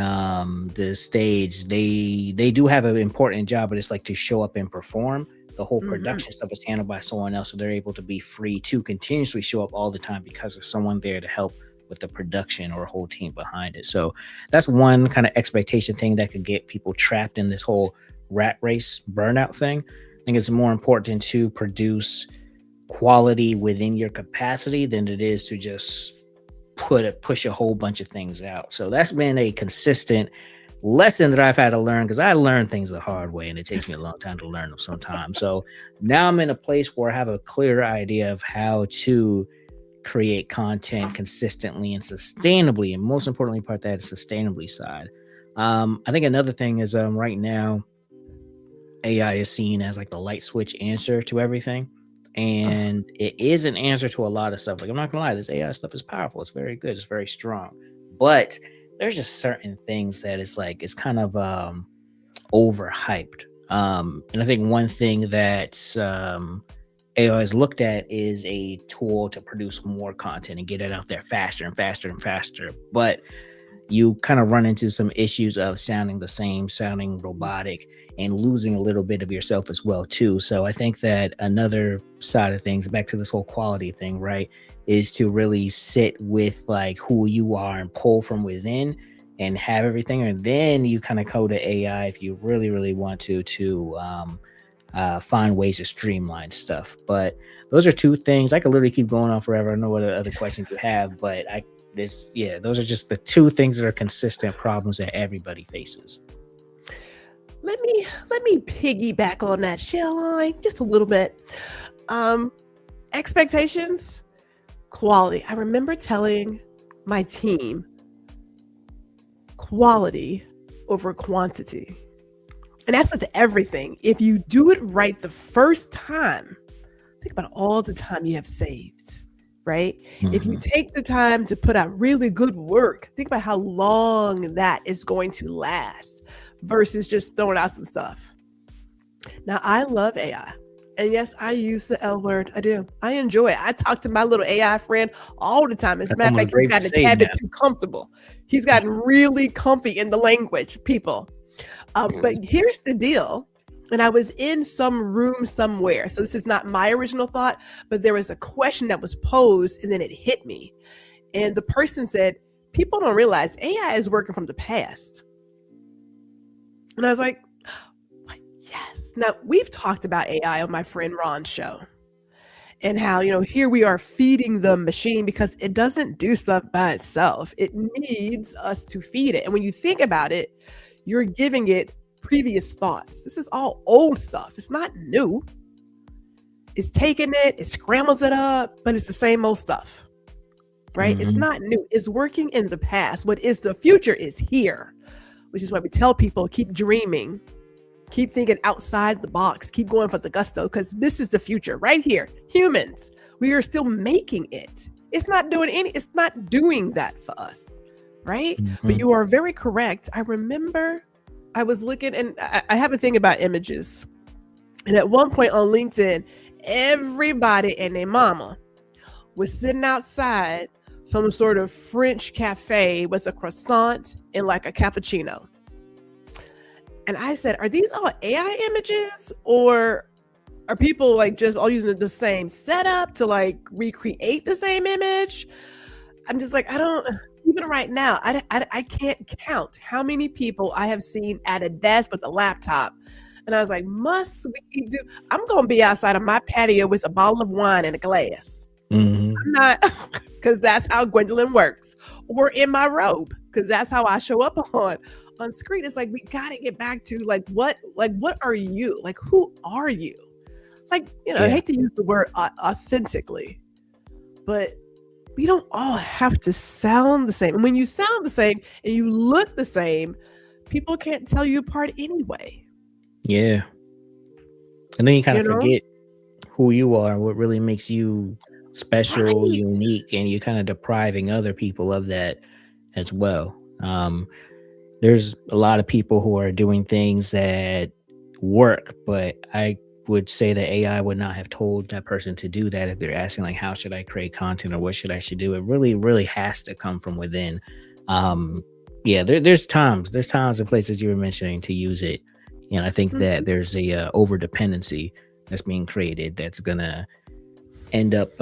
the stage, they do have an important job, but it's like to show up and perform. The whole production stuff is handled by someone else, so they're able to be free to continuously show up all the time because there's someone there to help with the production or a whole team behind it. So that's one kind of expectation thing that could get people trapped in this whole rat race burnout thing. I think it's more important to produce quality within your capacity than it is to just push a whole bunch of things out. So that's been a consistent lesson that I've had to learn, because I learn things the hard way and it takes me a long time to learn them sometimes. So now I'm in a place where I have a clear idea of how to create content consistently and sustainably, and most importantly, part that is sustainably side. I think another thing is right now AI is seen as like the light switch answer to everything. And it is an answer to a lot of stuff. Like, I'm not gonna lie, this AI stuff is powerful. It's very good. It's very strong. But there's just certain things that it's like, it's kind of overhyped. And I think one thing that AI is looked at is a tool to produce more content and get it out there faster and faster and faster. But you kind of run into some issues of sounding the same, sounding robotic, and losing a little bit of yourself as well too. So I think that another side of things, back to this whole quality thing, right, is to really sit with like who you are and pull from within and have everything, and then you kind of go to AI if you really, really want to find ways to streamline stuff. But those are two things. I could literally keep going on forever. I know what other questions you have, but those are just the two things that are consistent problems that everybody faces. Let me piggyback on that, shall I? Just a little bit. Expectations, quality. I remember telling my team quality over quantity. And that's with everything. If you do it right the first time, think about all the time you have saved, right? If you take the time to put out really good work, think about how long that is going to last versus just throwing out some stuff. Now, I love AI. And yes, I use the L word. I do. I enjoy it. I talk to my little AI friend all the time. As a matter of fact, he's gotten a tad bit too comfortable. He's gotten really comfy in the language, people. But here's the deal. And I was in some room somewhere. So this is not my original thought, but there was a question that was posed and then it hit me. And the person said, people don't realize AI is working from the past. And I was like, what? Yes. Now, we've talked about AI on my friend Ron's show and how, here we are feeding the machine because it doesn't do stuff by itself. It needs us to feed it. And when you think about it, you're giving it previous thoughts. This is all old stuff. It's not new. It's taking it, it scrambles it up, but it's the same old stuff, right? It's not new. It's working in the past. What is the future is here, which is why we tell people, keep dreaming, keep thinking outside the box, keep going for the gusto, because this is the future right here. Humans, we are still making it. It's not doing that for us, right? But you are very correct. I remember I was looking, and I have a thing about images. And at one point on LinkedIn, everybody and their mama was sitting outside some sort of French cafe with a croissant and like a cappuccino. And I said, are these all AI images, or are people like just all using the same setup to like recreate the same image? I'm just like, even right now, I can't count how many people I have seen at a desk with a laptop And I was like, must we do? I'm going to be outside on my patio with a bottle of wine and a glass. Mhm. I'm not, because that's how Gwendolyn works. Or in my robe, because that's how I show up on screen. It's like, we got to get back to like, what are you? Like, who are you? Like, I Yeah. hate to use the word authentically, but we don't all have to sound the same. And when you sound the same and you look the same, people can't tell you apart anyway. Yeah. And then you kind You of know? forget who you are, what really makes you special, Right. unique, and you're kind of depriving other people of that as well. There's a lot of people who are doing things that work, but I would say that AI would not have told that person to do that if they're asking like, how should I create content or what should do? It really has to come from within. Yeah, there's times and places you were mentioning to use it. And I think that there's a over dependency that's being created that's gonna end up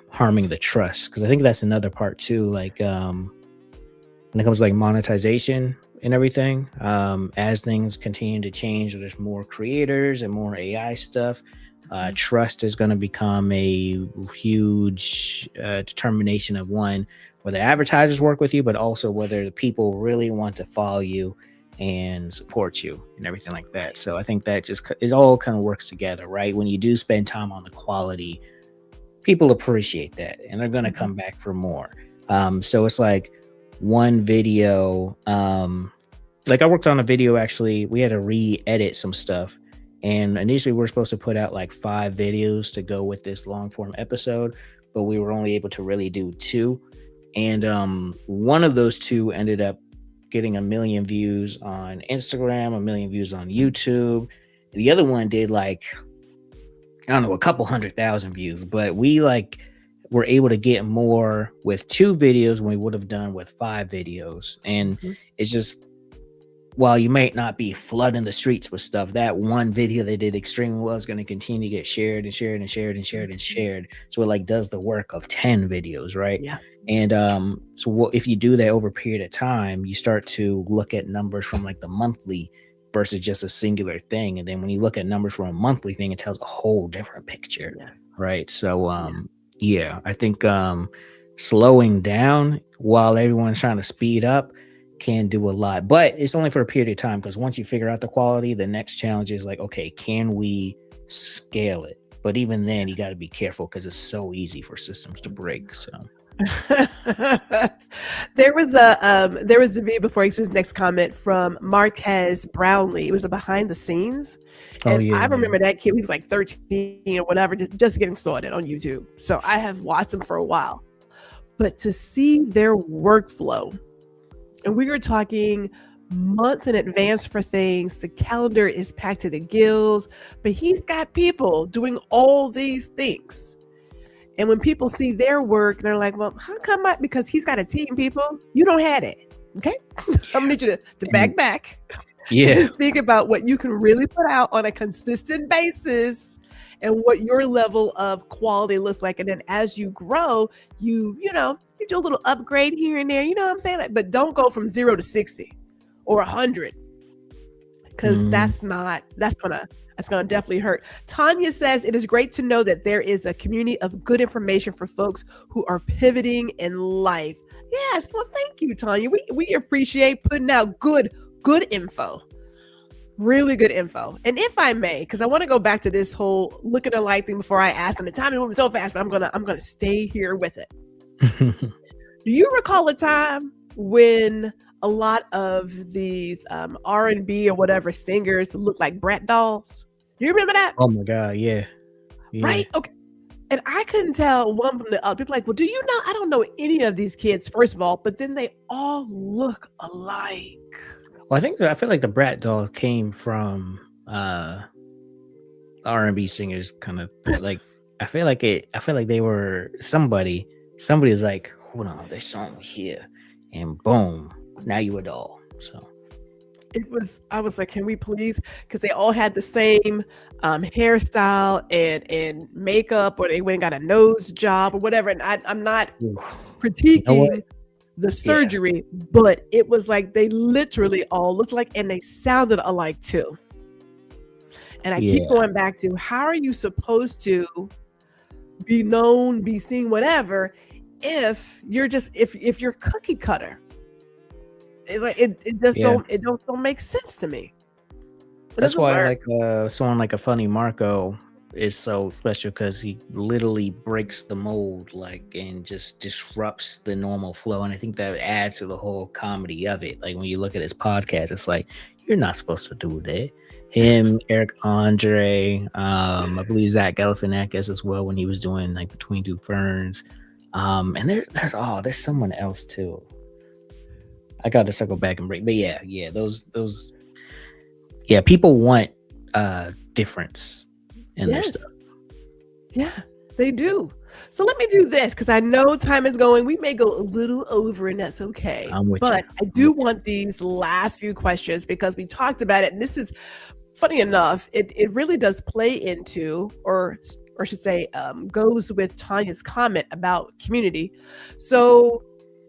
harming the trust. Because I think that's another part too. Like when it comes to like monetization and everything, as things continue to change, there's more creators and more AI stuff. Trust is going to become a huge determination of one, whether advertisers work with you, but also whether the people really want to follow you and support you and everything like that. So I think that it all kind of works together, right? When you do spend time on the quality, people appreciate that and they're going to come back for more. So it's like one video, like I worked on a video, actually, we had to re-edit some stuff. And initially we were supposed to put out like 5 videos to go with this long form episode, but we were only able to really do 2. And one of those 2 ended up getting 1 million views on Instagram, 1 million views on YouTube. The other one did like, I don't know, a couple 100,000 views, but we like were able to get more with 2 videos than we would have done with 5 videos. And it's just, while you might not be flooding the streets with stuff, that one video they did extremely well is going to continue to get shared and shared and shared and shared and shared. So it like does the work of 10 videos, right? Yeah. And so if you do that over a period of time, you start to look at numbers from like the monthly versus just a singular thing. And then when you look at numbers from a monthly thing, it tells a whole different picture, right? So yeah, I think slowing down while everyone's trying to speed up can do a lot, but it's only for a period of time, because once you figure out the quality, the next challenge is like, okay, can we scale it? But even then, you got to be careful because it's so easy for systems to break. So there was a video before he says next comment from Marquez Brownlee. It was a behind the scenes, and I remember that kid. He was like 13 or whatever, just getting started on YouTube. So I have watched him for a while, but to see their workflow. And we were talking months in advance for things. The calendar is packed to the gills, but he's got people doing all these things. And when people see their work, they're like, well, how come because he's got a team, people, you don't have it. Okay. I'm gonna need you to back. Yeah. Think about what you can really put out on a consistent basis and what your level of quality looks like. And then as you grow, you do a little upgrade here and there, you know what I'm saying? But don't go from 0 to 60 or 100, because that's gonna definitely hurt. Tanya says, it is great to know that there is a community of good information for folks who are pivoting in life. Yes, well, thank you, Tanya. We appreciate putting out good info. Really good info. And if I may, because I want to go back to this whole look at a light thing before I ask, and the time is moving so fast, but I'm gonna stay here with it. Do you recall a time when a lot of these R&B or whatever singers look like brat dolls? Do you remember that? Oh my God, yeah. Right? Okay. And I couldn't tell one from the other. People like, well, do you know? I don't know any of these kids, first of all, but then they all look alike. Well, I feel like the brat doll came from R&B singers, kind of like I feel like they were somebody was like, hold on, there's something here, and boom, now you a doll. So I was like, can we please? Because they all had the same hairstyle and makeup, or they went and got a nose job or whatever. And I'm not critiquing the surgery, but it was like they literally all looked like, and they sounded alike too. And I keep going back to, how are you supposed to be known, be seen, whatever, if you're just if you're cookie cutter? It's like it just don't make sense to me. That's why like someone like a Funny Marco is so special, because he literally breaks the mold, like, and just disrupts the normal flow. And I think that adds to the whole comedy of it. Like when you look at his podcast, it's like, you're not supposed to do that. Him, Eric Andre, I believe Zach Galifianakis as well, when he was doing like Between Two Ferns. And there's someone else too. I got to circle back and break, but those people want difference in their stuff. Yeah, they do. So let me do this, because I know time is going. We may go a little over, and that's okay. But I do want these last few questions, because we talked about it, and this is funny enough. It really does play into, or I should say, goes with Tanya's comment about community. So,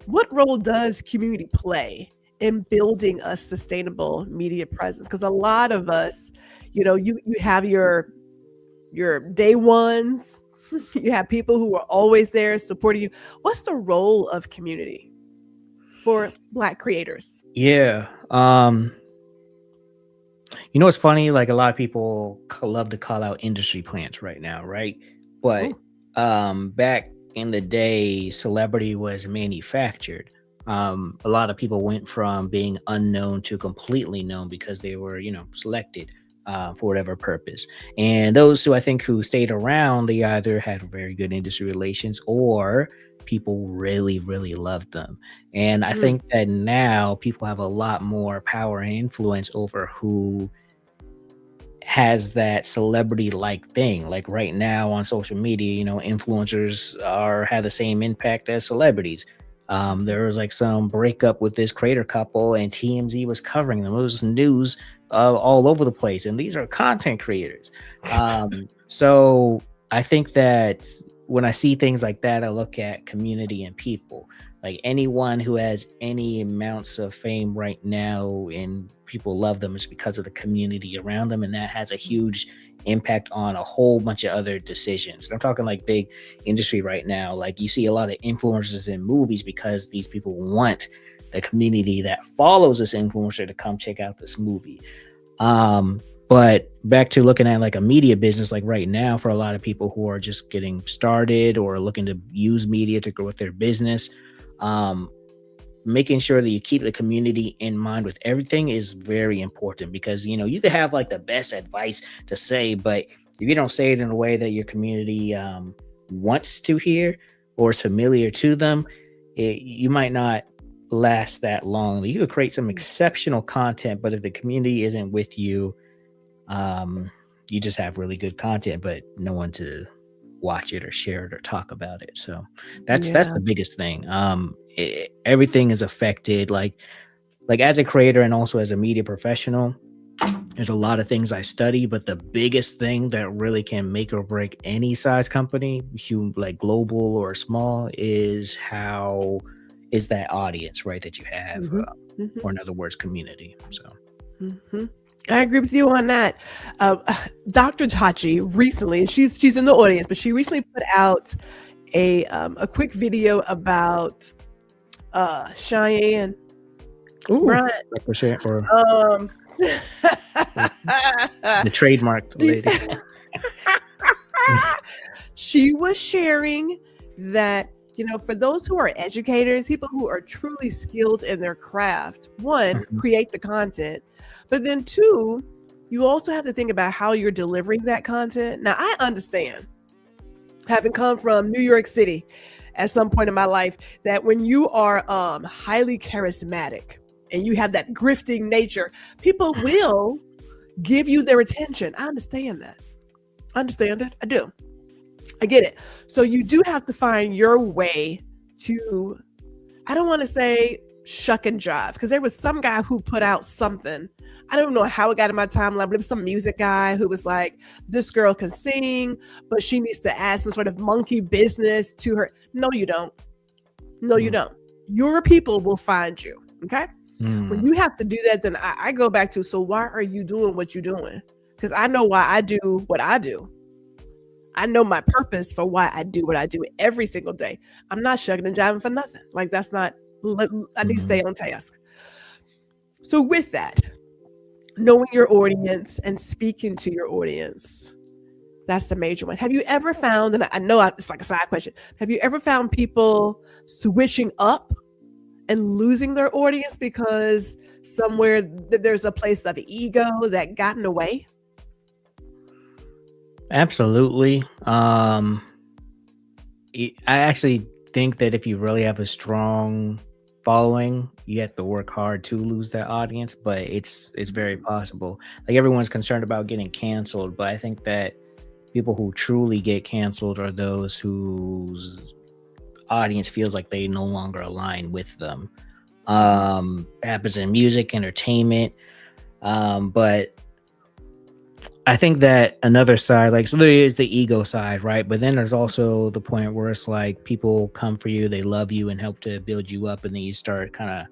what role does community play in building a sustainable media presence? Because a lot of us, you have your day ones, you have people who are always there supporting you. What's the role of community for Black creators? It's funny, like a lot of people love to call out industry plants right now, right? But back in the day, celebrity was manufactured. A lot of people went from being unknown to completely known because they were, selected for whatever purpose. And those who stayed around, they either had very good industry relations, or people really, really loved them. And I think that now people have a lot more power and influence over who has that celebrity like thing. Like right now on social media, influencers have the same impact as celebrities. There was like some breakup with this creator couple, and TMZ was covering them. It was news all over the place, and these are content creators. So I think that when I see things like that, I look at community and people. Like anyone who has any amounts of fame right now and people love them, is because of the community around them, and that has a huge impact on a whole bunch of other decisions. And I'm talking like big industry right now. Like you see a lot of influencers in movies because these people want the community that follows this influencer to come check out this movie. But back to looking at like a media business, like right now, for a lot of people who are just getting started or looking to use media to grow their business, making sure that you keep the community in mind with everything is very important, because you could have like the best advice to say, but if you don't say it in a way that your community wants to hear or is familiar to them, you might not last that long. You could create some exceptional content, but if the community isn't with you, you just have really good content, but no one to watch it or share it or talk about it. So that's the biggest thing. Everything is affected. Like as a creator and also as a media professional, there's a lot of things I study, but the biggest thing that really can make or break any size company, like global or small, is that audience, right, that you have, or in other words, community. So I agree with you on that. Dr. Tachi recently, and she's in the audience, but she recently put out a quick video about Cheyenne. Right. Or the trademarked lady. She was sharing that, for those who are educators, people who are truly skilled in their craft, one, create the content, but then two, you also have to think about how you're delivering that content. Now, I understand, having come from New York City at some point in my life, that when you are highly charismatic and you have that grifting nature, people will give you their attention. I understand that. I understand it. I do. I get it. So you do have to find your way to, I don't want to say shuck and jive, because there was some guy who put out something. I don't know how it got in my timeline, but it was some music guy who was like, this girl can sing, but she needs to add some sort of monkey business to her. No, you don't. No, you don't. Your people will find you. Okay. When you have to do that, then I go back to, so why are you doing what you're doing? because I know why I do what I do. I know my purpose for why I do what I do every single day. I'm not shucking and jiving for nothing. Like that's not, I need to stay on task. So with that, knowing your audience and speaking to your audience, that's the major one. Have you ever found, and I know it's like a side question, have you ever found people switching up and losing their audience because somewhere there's a place of ego that got in the way? Absolutely. I actually think that if you really have a strong following, you have to work hard to lose that audience, but it's very possible. Like everyone's concerned about getting canceled, but I think that people who truly get canceled are those whose audience feels like they no longer align with them. Happens in music, entertainment, but I think that another side, like, so there is the ego side, right? But then there's also the point where it's like people come for you, they love you and help to build you up, and then you start kind of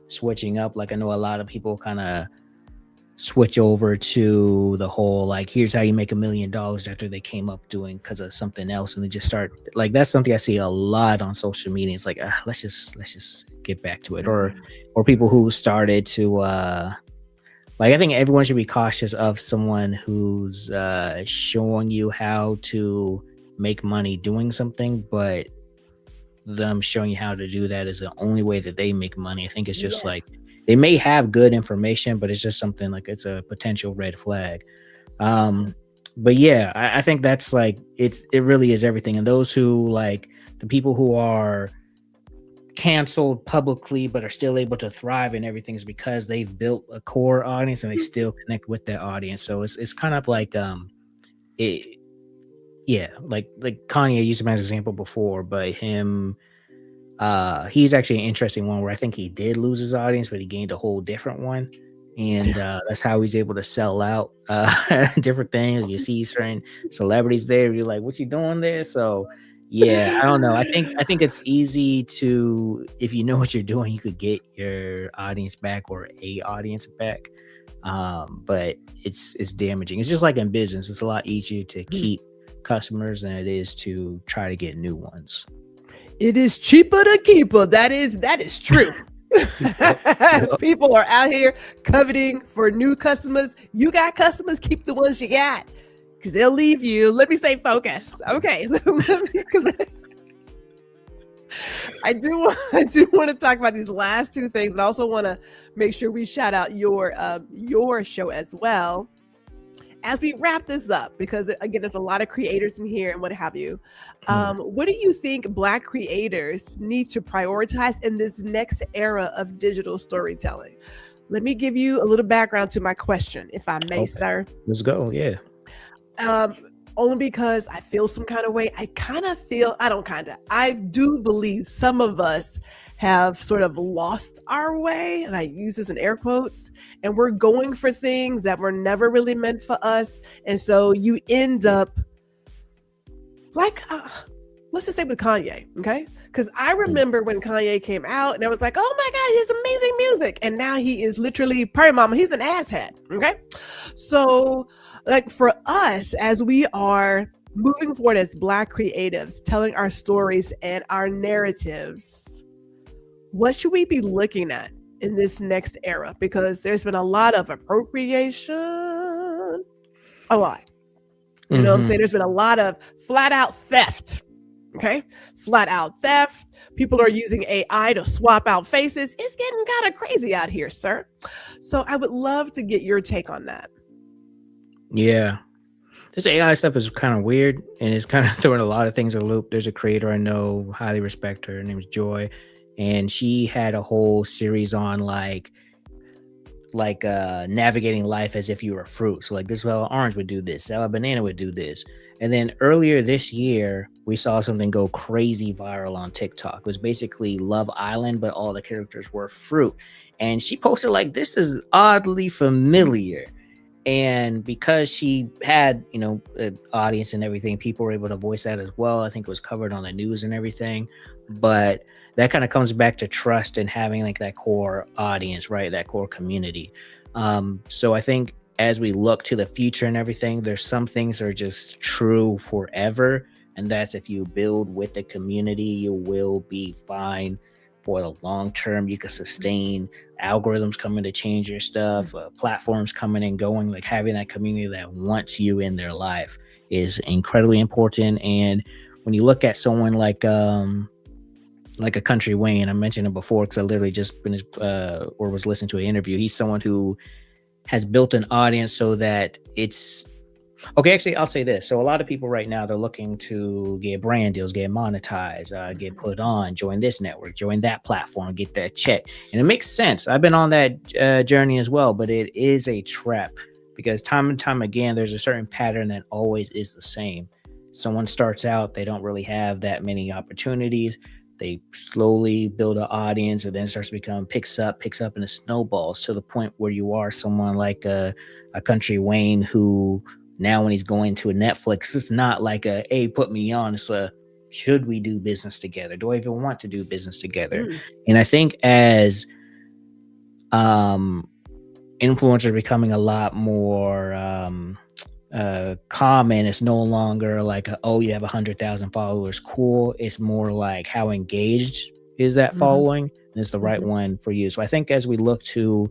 switching up. Like I know a lot of people kind of switch over to the whole like, here's how you make $1 million after they came up doing because of something else, and they just start like, that's something I see a lot on social media. It's like let's just get back to it, or people who started to like, I think everyone should be cautious of someone who's showing you how to make money doing something, but them showing you how to do that is the only way that they make money. I think it's just like, they may have good information, but it's just something like, it's a potential red flag. But yeah, I think that's like, it really is everything. And those who, like, the people who are canceled publicly but are still able to thrive and everything, is because they've built a core audience and they still connect with that audience. So it's kind of like like Kanye used him as an example before, but him he's actually an interesting one where I think he did lose his audience, but he gained a whole different one, and that's how he's able to sell out different things. You see certain celebrities there, you're like, what you doing there? So yeah, I don't know. I think it's easy to, if you know what you're doing, you could get your audience back, or a audience back. But it's damaging. It's just like in business. It's a lot easier to keep customers than it is to try to get new ones. It is cheaper to keep her. That is true. People are out here coveting for new customers. You got customers, keep the ones you got, because they'll leave you. Let me stay focused. Okay. I do want to talk about these last two things, and I also want to make sure we shout out your show as well as we wrap this up, because again, there's a lot of creators in here and what have you. What do you think Black creators need to prioritize in this next era of digital storytelling? Let me give you a little background to my question, if I may, sir. Let's go. Yeah. Only because I feel some kind of way. I do believe some of us have sort of lost our way, and I use this in air quotes, and we're going for things that were never really meant for us. And so you end up like, let's just say with Kanye, okay? Because I remember when Kanye came out and I was like, oh my God, he has amazing music. And now he is literally, pardon mama, he's an asshat, okay? So like for us, as we are moving forward as Black creatives, telling our stories and our narratives, what should we be looking at in this next era? Because there's been a lot of appropriation, a lot. You know what I'm saying? There's been a lot of flat out theft. Okay. Flat out theft. People are using AI to swap out faces. It's getting kind of crazy out here, sir. So I would love to get your take on that. Yeah. This AI stuff is kind of weird, and it's kind of throwing a lot of things in a loop. There's a creator I know, highly respect her. Her name is Joy. And she had a whole series on like navigating life as if you were a fruit. So like, this is how an orange would do this, how a banana would do this. And then earlier this year, we saw something go crazy viral on TikTok. It was basically Love Island, but all the characters were fruit. And she posted like, this is oddly familiar. And because she had, an audience and everything, people were able to voice that as well. I think it was covered on the news and everything. But that kind of comes back to trust and having like that core audience, right? That core community. So I think as we look to the future and everything, there's some things that are just true forever. And that's if you build with the community, you will be fine for the long term. You can sustain algorithms coming to change your stuff, platforms coming and going. Like having that community that wants you in their life is incredibly important. And when you look at someone like a Country Wayne, I mentioned him before because I literally just finished or was listening to an interview. He's someone who has built an audience so that it's okay. Actually, I'll say this. So a lot of people right now, they're looking to get brand deals, get monetized, get put on, join this network, join that platform, get that check. And it makes sense. I've been on that journey as well, but it is a trap because time and time again, there's a certain pattern that always is the same. Someone starts out, they don't really have that many opportunities. They slowly build an audience and then it starts to become picks up and it snowballs to the point where you are someone like a Country Wayne who now when he's going to a Netflix, it's not like a, hey, put me on. It's a, should we do business together? Do I even want to do business together? And I think as influencers becoming a lot more common, it's no longer like oh, you have 100,000 followers, cool. It's more like how engaged is that following, and it's the right one for you. So I think as we look to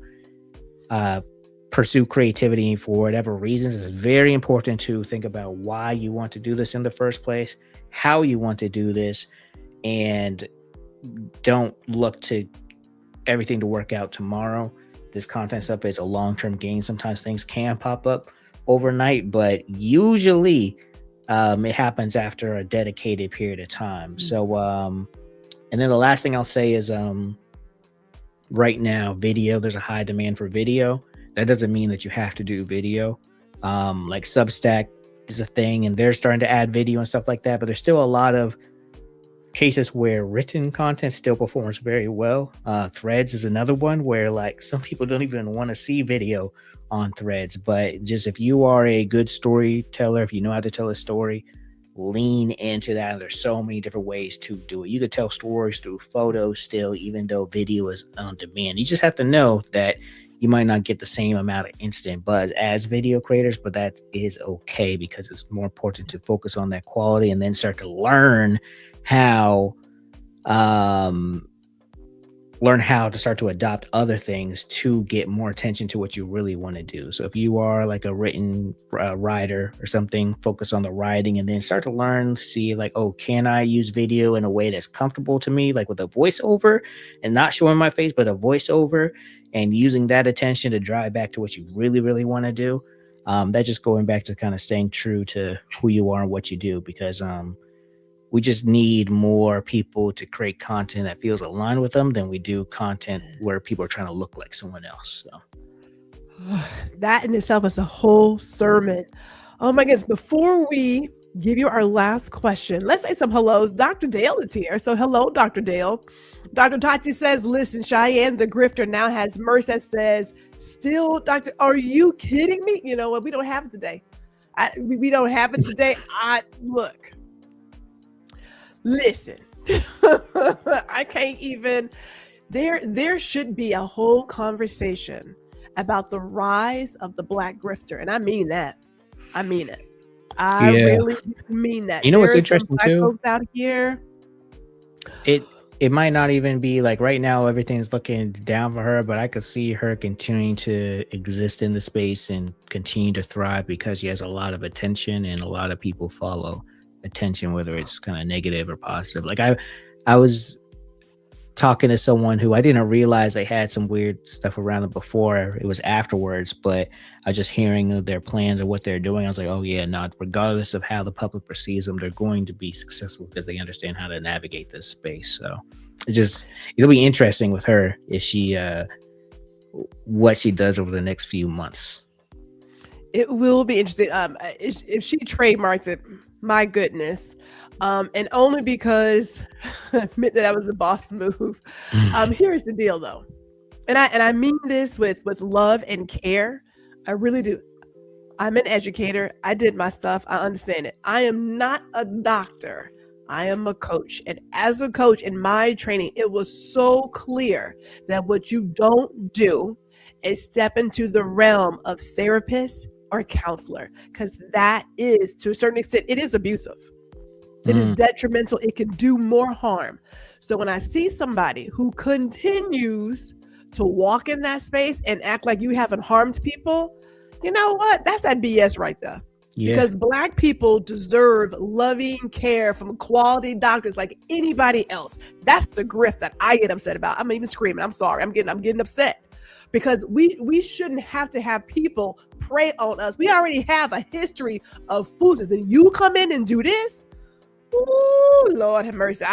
pursue creativity for whatever reasons, it's very important to think about why you want to do this in the first place, how you want to do this, and don't look to everything to work out tomorrow. This content stuff is a long-term gain. Sometimes things can pop up overnight, but usually it happens after a dedicated period of time. So and then the last thing I'll say is right now video, there's a high demand for video. That doesn't mean that you have to do video. Like Substack is a thing and they're starting to add video and stuff like that, but there's still a lot of cases where written content still performs very well. Threads is another one where like some people don't even want to see video on Threads, but just if you are a good storyteller, if you know how to tell a story, lean into that. And there's so many different ways to do it. You could tell stories through photos still, even though video is on demand. You just have to know that you might not get the same amount of instant buzz as video creators, but that is okay because it's more important to focus on that quality and then start to learn how to start to adopt other things to get more attention to what you really want to do. So if you are like a written writer or something, focus on the writing and then start to learn, see like, oh, can I use video in a way that's comfortable to me, like with a voiceover and not showing my face, but a voiceover, and using that attention to drive back to what you really, really want to do. That's just going back to kind of staying true to who you are and what you do, because we just need more people to create content that feels aligned with them than we do content where people are trying to look like someone else. So that in itself is a whole sermon. Oh my goodness. Before we give you our last question, let's say some hellos. Dr. Dale is here. So hello, Dr. Dale. Dr. Tachi says, listen, Cheyenne the Grifter now has Merce that says, still, Doctor, are you kidding me? You know what? We don't have it today. We don't have it today. Look. Listen, I can't even, there should be a whole conversation about the rise of the Black grifter. And I mean that. I mean it. I really mean that. You know what's interesting Black too? folks out here. It might not even be like right now, everything's looking down for her, but I could see her continuing to exist in the space and continue to thrive because she has a lot of attention and a lot of people follow attention, whether it's kind of negative or positive. Like I was talking to someone who I didn't realize they had some weird stuff around them before. It was afterwards, but I was just hearing their plans or what they're doing. I was like, oh yeah, no, regardless of how the public perceives them, they're going to be successful because they understand how to navigate this space. So it'll be interesting with her if she what she does over the next few months. It will be interesting. If she trademarks it, my goodness. And only because admit that was a boss move. Here's the deal though. And I mean this with love and care. I really do. I'm an educator. I did my stuff. I understand it. I am not a doctor. I am a coach. And as a coach in my training, it was so clear that what you don't do is step into the realm of therapist or counselor, because that is, to a certain extent, it is abusive. It is detrimental. It can do more harm. So when I see somebody who continues to walk in that space and act like you haven't harmed people, you know what? That's that BS right there. Yeah. Because Black people deserve loving care from quality doctors like anybody else. That's the grift that I get upset about. I'm even screaming. I'm sorry. I'm getting upset because we shouldn't have to have people prey on us. We already have a history of foolishness. Then you come in and do this. Ooh, Lord have mercy.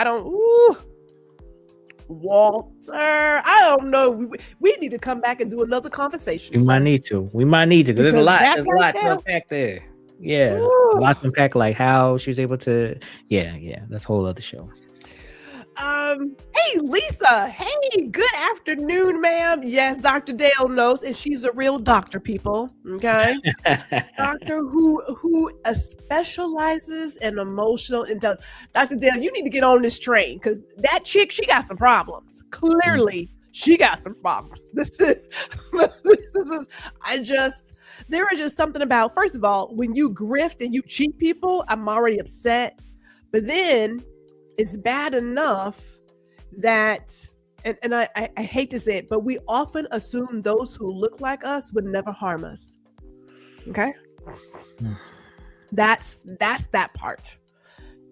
Walter, I don't know. We need to come back and do another conversation. We might need to because there's a lot to unpack there. Yeah. Ooh. A lot to unpack, like how she was able to. Yeah. That's a whole other show. Hey, Lisa. Hey, good afternoon, ma'am. Yes, Dr. Dale knows, and she's a real doctor, people. Okay. Doctor who specializes in emotional intelligence. Dr. Dale, you need to get on this train because that chick, she got some problems. Clearly, she got some problems. There is just something about, first of all, when you grift and you cheat people, I'm already upset. But then it's bad enough that, and I hate to say it, but we often assume those who look like us would never harm us. Okay? That's that part.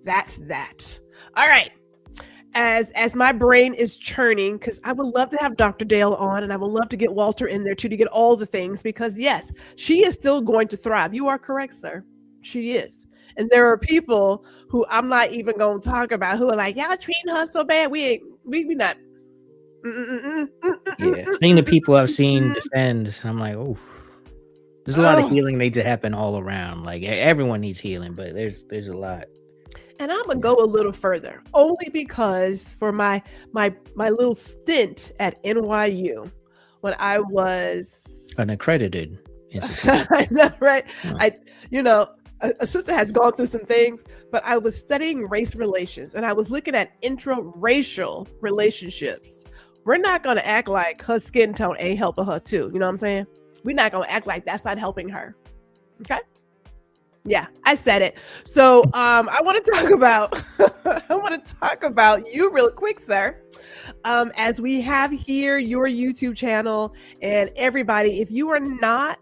That's that. All right. As my brain is churning, because I would love to have Dr. Dale on, and I would love to get Walter in there too, to get all the things, because yes, she is still going to thrive. You are correct, sir. She is. And there are people who I'm not even going to talk about who are like, y'all treating her so bad. We not. Yeah. Seeing the people I've seen defend, I'm like, oh, there's a lot of healing needs to happen all around. Like everyone needs healing, but there's a lot. And I'm gonna go a little further, only because for my little stint at NYU, when I was an accredited institution. I know, right? Oh. A sister has gone through some things, but I was studying race relations and I was looking at intraracial relationships. We're not going to act like her skin tone ain't helping her too. You know what I'm saying? We're not going to act like that's not helping her. Okay. Yeah, I said it. So I want to talk about you real quick, sir. As we have here your YouTube channel, and everybody, if you are not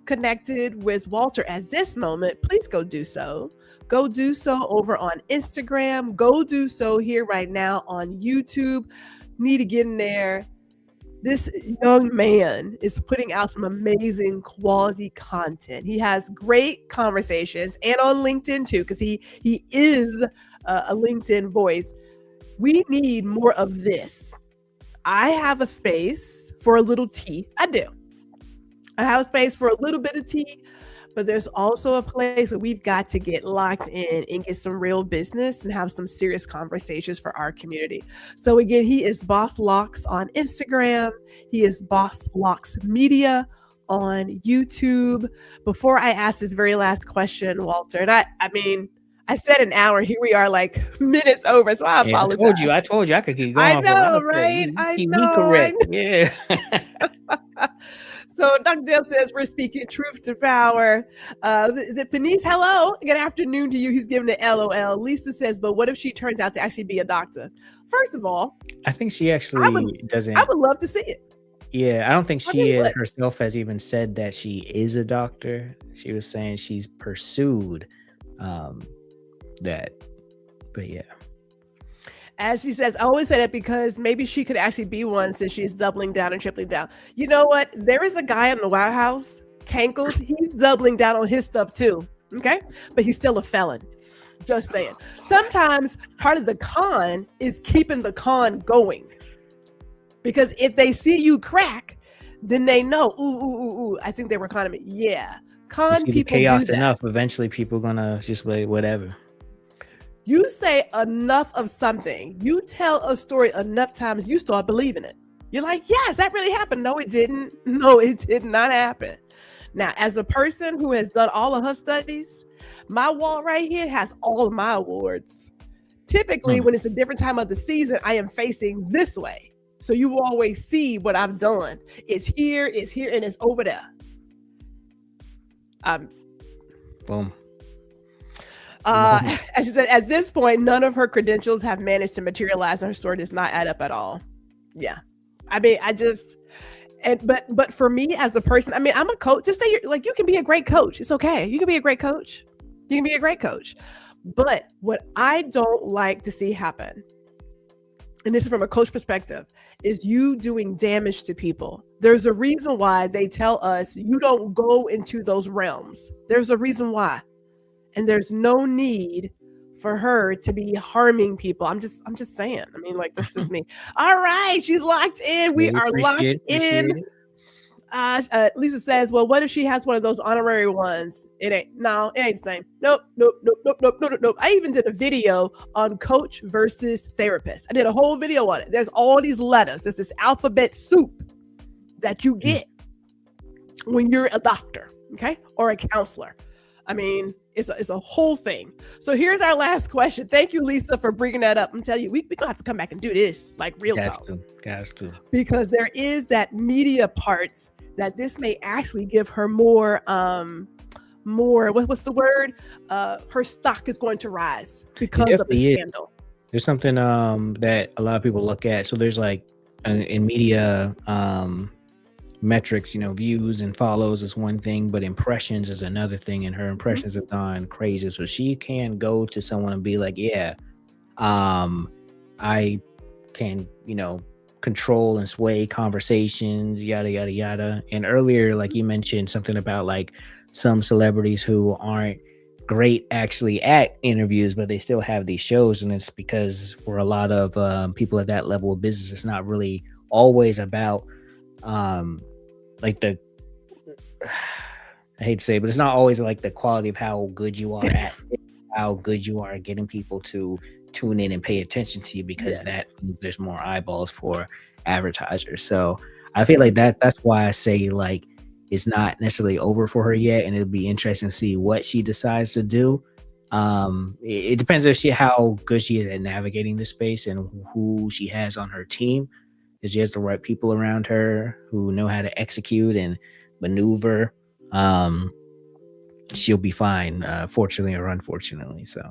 connected with Walter at this moment, please go do so. Go do so over on Instagram. Go do so here right now on YouTube. Need to get in there. This young man is putting out some amazing quality content. He has great conversations, and on LinkedIn too, because he is a LinkedIn voice. We need more of this. I have a space for a little tea. I do. I have a space for a little bit of tea, but there's also a place where we've got to get locked in and get some real business and have some serious conversations for our community. So again, he is Boss Locks on Instagram. He is Boss Locks Media on YouTube. Before I ask this very last question, Walter, and I said an hour. Here we are, like minutes over. So I apologize. I told you I could keep going. I know, right? I know. Correct. Yeah. So Dr. Dale says we're speaking truth to power. Is it Penice? Hello. Good afternoon to you. He's giving it LOL. Lisa says, but what if she turns out to actually be a doctor? First of all, I think she actually doesn't. I would love to see it. Yeah, I don't think she herself has even said that she is a doctor. She was saying she's pursued that. But yeah. As she says, I always say that because maybe she could actually be one since she's doubling down and tripling down. You know what? There is a guy in the White House, Kankles. He's doubling down on his stuff too. Okay. But he's still a felon. Just saying. Sometimes part of the con is keeping the con going. Because if they see you crack, then they know, ooh, I think they were conning me. Yeah. Con people chaos do that. Enough. Eventually people gonna just wait, whatever. You say enough of something, you tell a story enough times, you start believing it. You're like, yes, that really happened. No, it didn't. No, it did not happen. Now, as a person who has done all of her studies, my wall right here has all of my awards. Typically, when it's a different time of the season, I am facing this way. So you will always see what I've done. It's here, and it's over there. Boom. As you said, at this point, none of her credentials have managed to materialize, and her story does not add up at all. Yeah. I mean, but for me as a person, I mean, I'm a coach. Just say you can be a great coach. It's okay. You can be a great coach. You can be a great coach. But what I don't like to see happen, and this is from a coach perspective, is you doing damage to people. There's a reason why they tell us you don't go into those realms. There's a reason why. And there's no need for her to be harming people. I'm just saying. I mean, like, that's just me. All right, she's locked in. We are locked in. Lisa says, well, what if she has one of those honorary ones? It ain't the same. Nope. I even did a video on coach versus therapist. I did a whole video on it. There's all these letters. There's this alphabet soup that you get when you're a doctor, okay, or a counselor. I mean, it's a whole thing. So here's our last question. Thank you, Lisa, for bringing that up. I'm telling you, we're going to have to come back and do this, like real talk. Got to. Because there is that media part that this may actually give her more, what's the word? Her stock is going to rise because of the scandal. There's something that a lot of people look at. So there's like in media metrics, views and follows is one thing, but impressions is another thing, and her impressions have gone crazy. So she can go to someone and be like, I can, control and sway conversations, yada yada yada. And earlier, like you mentioned something about like some celebrities who aren't great actually at interviews, but they still have these shows. And it's because for a lot of people at that level of business, it's not really always about like the I hate to say it, but it's not always like the quality of how good you are at it, how good you are at getting people to tune in and pay attention to you, because that means there's more eyeballs for advertisers. So I feel like that's why I say like it's not necessarily over for her yet, and it'll be interesting to see what she decides to do. It depends how good she is at navigating this space and who she has on her team. If she has the right people around her who know how to execute and maneuver, she'll be fine, fortunately or unfortunately. So.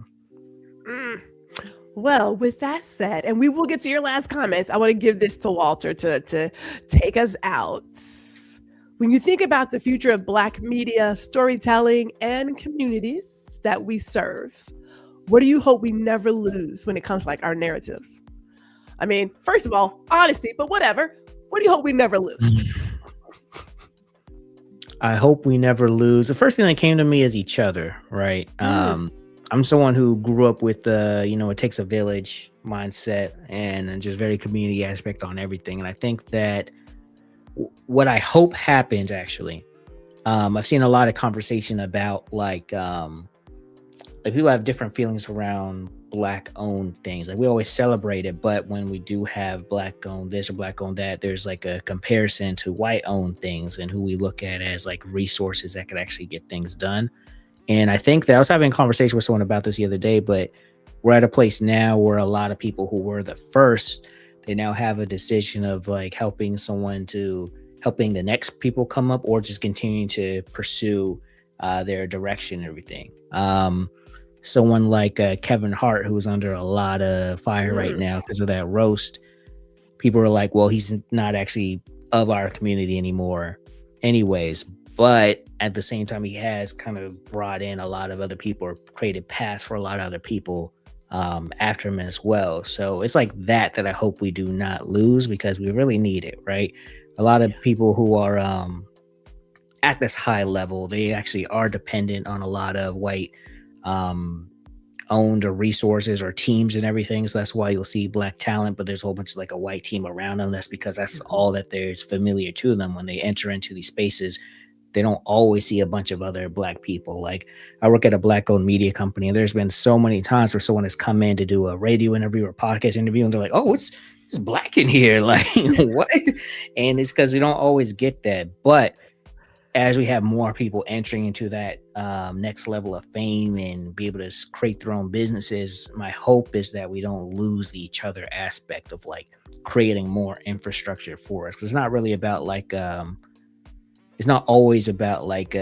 Well, with that said, and we will get to your last comments, I want to give this to Walter to take us out. When you think about the future of Black media, storytelling, and communities that we serve, what do you hope we never lose when it comes to like our narratives? I mean, first of all, honesty, but whatever. What do you hope we never lose? I hope we never lose. The first thing that came to me is each other, right? I'm someone who grew up with the, it takes a village mindset and just very community aspect on everything. And I think that what I hope happens actually, I've seen a lot of conversation about like people have different feelings around Black owned things. Like we always celebrate it, but when we do have Black owned this or Black owned that, there's like a comparison to white owned things and who we look at as like resources that could actually get things done. And I think that I was having a conversation with someone about this the other day, but we're at a place now where a lot of people who were the first, they now have a decision of like helping the next people come up, or just continuing to pursue their direction and everything. Someone like Kevin Hart, who's under a lot of fire right now because of that roast. People are like, well, he's not actually of our community anymore anyways. But at the same time, he has kind of brought in a lot of other people, or created paths for a lot of other people after him as well. So it's like that I hope we do not lose, because we really need it, right? A lot of people who are at this high level, they actually are dependent on a lot of white owned or resources or teams and everything. So that's why you'll see Black talent, but there's a whole bunch of like a white team around them. That's because that's all that there's familiar to them. When they enter into these spaces, they don't always see a bunch of other Black people. Like I work at a Black owned media company, and there's been so many times where someone has come in to do a radio interview or podcast interview, and they're like, oh, it's Black in here. Like what? And it's because we don't always get that. But as we have more people entering into that next level of fame and be able to create their own businesses, my hope is that we don't lose the each other aspect of like creating more infrastructure for us. 'Cause it's not really about like it's not always about like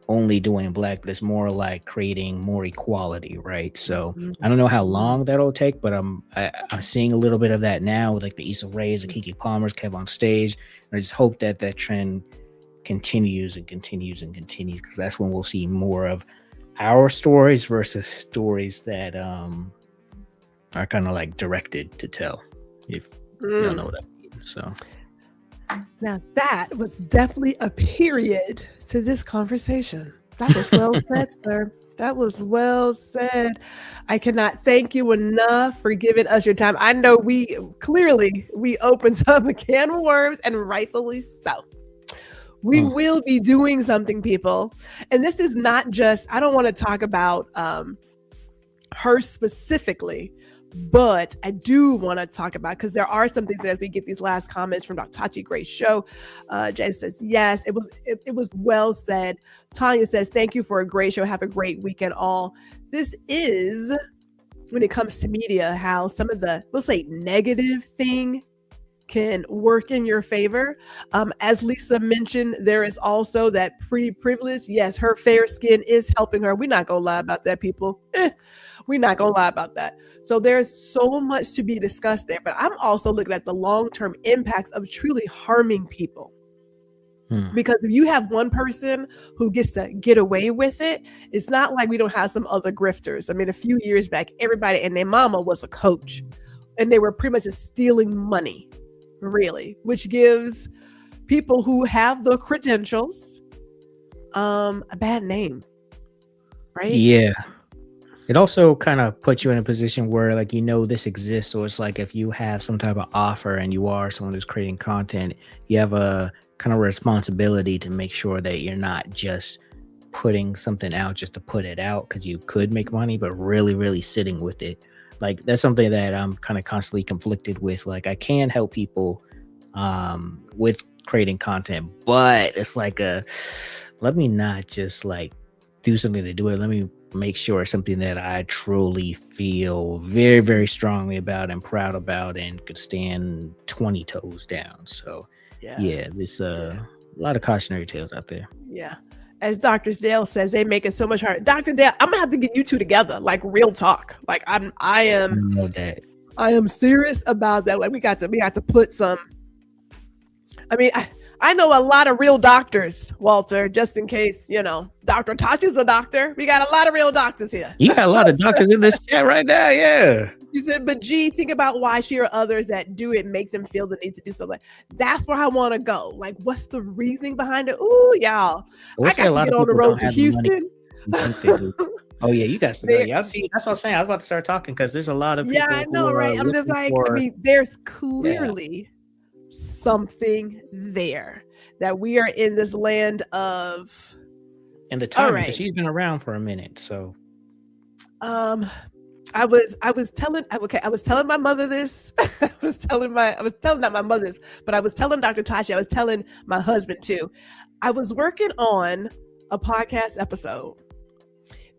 only doing black, but it's more like creating more equality, right? So I don't know how long that'll take, but I'm seeing a little bit of that now with like the Issa Rae's, the Keke Palmer's, Kev on Stage. And I just hope that that trend continues and continues and continues, because that's when we'll see more of our stories versus stories that are kind of like directed to tell, if you don't know what I mean. So now that was definitely a period to this conversation. That was well said, sir. That was well said. I cannot thank you enough for giving us your time. I know we opened up a can of worms, and rightfully so. We will be doing something, people. And this is not just, I don't want to talk about her specifically, but I do want to talk about, because there are some things that as we get these last comments from Dr. Tachi, great show. Jay says, yes, it was well said. Tanya says, thank you for a great show. Have a great weekend all. This is, when it comes to media, how some of the, we'll say, negative thing can work in your favor. As Lisa mentioned, there is also that pretty privilege. Yes, her fair skin is helping her. We're not going to lie about that, people. We're not going to lie about that. So there's so much to be discussed there. But I'm also looking at the long-term impacts of truly harming people. Because if you have one person who gets to get away with it, it's not like we don't have some other grifters. I mean, a few years back, everybody and their mama was a coach, and they were pretty much just stealing money. Really, which gives people who have the credentials a bad name, right? Yeah. It also kind of puts you in a position where, like, this exists. So it's like if you have some type of offer and you are someone who's creating content, you have a kind of responsibility to make sure that you're not just putting something out just to put it out because you could make money, but really, really sitting with it. Like, that's something that I'm kind of constantly conflicted with. Like, I can help people with creating content, but it's like let me not just like do something to do it. Let me make sure it's something that I truly feel very, very strongly about and proud about and could stand 20 toes down. So yeah, there's a lot of cautionary tales out there. Yeah. As Dr. Dale says, they make it so much harder. Dr. Dale, I'm gonna have to get you two together, like real talk. Like I am serious about that. Like we got to put some. I mean, I know a lot of real doctors, Walter, just in case, Dr. Tachi's a doctor. We got a lot of real doctors here. You got a lot of doctors in this chat right now, yeah. He said, but G, think about why she or others that do it make them feel the need to do something. That's where I want to go. Like, what's the reasoning behind it? Ooh, y'all. I got to get on the road to Houston. Oh, yeah, you guys. Y'all see, that's what I'm saying. I was about to start talking because there's a lot of people. Yeah, I know, right? I'm just like, there's clearly something there that we are in this land of. And the time, because she's been around for a minute, so. I was telling my mother this. I was telling not my mother this, but I was telling Dr. Tachi, I was telling my husband too. I was working on a podcast episode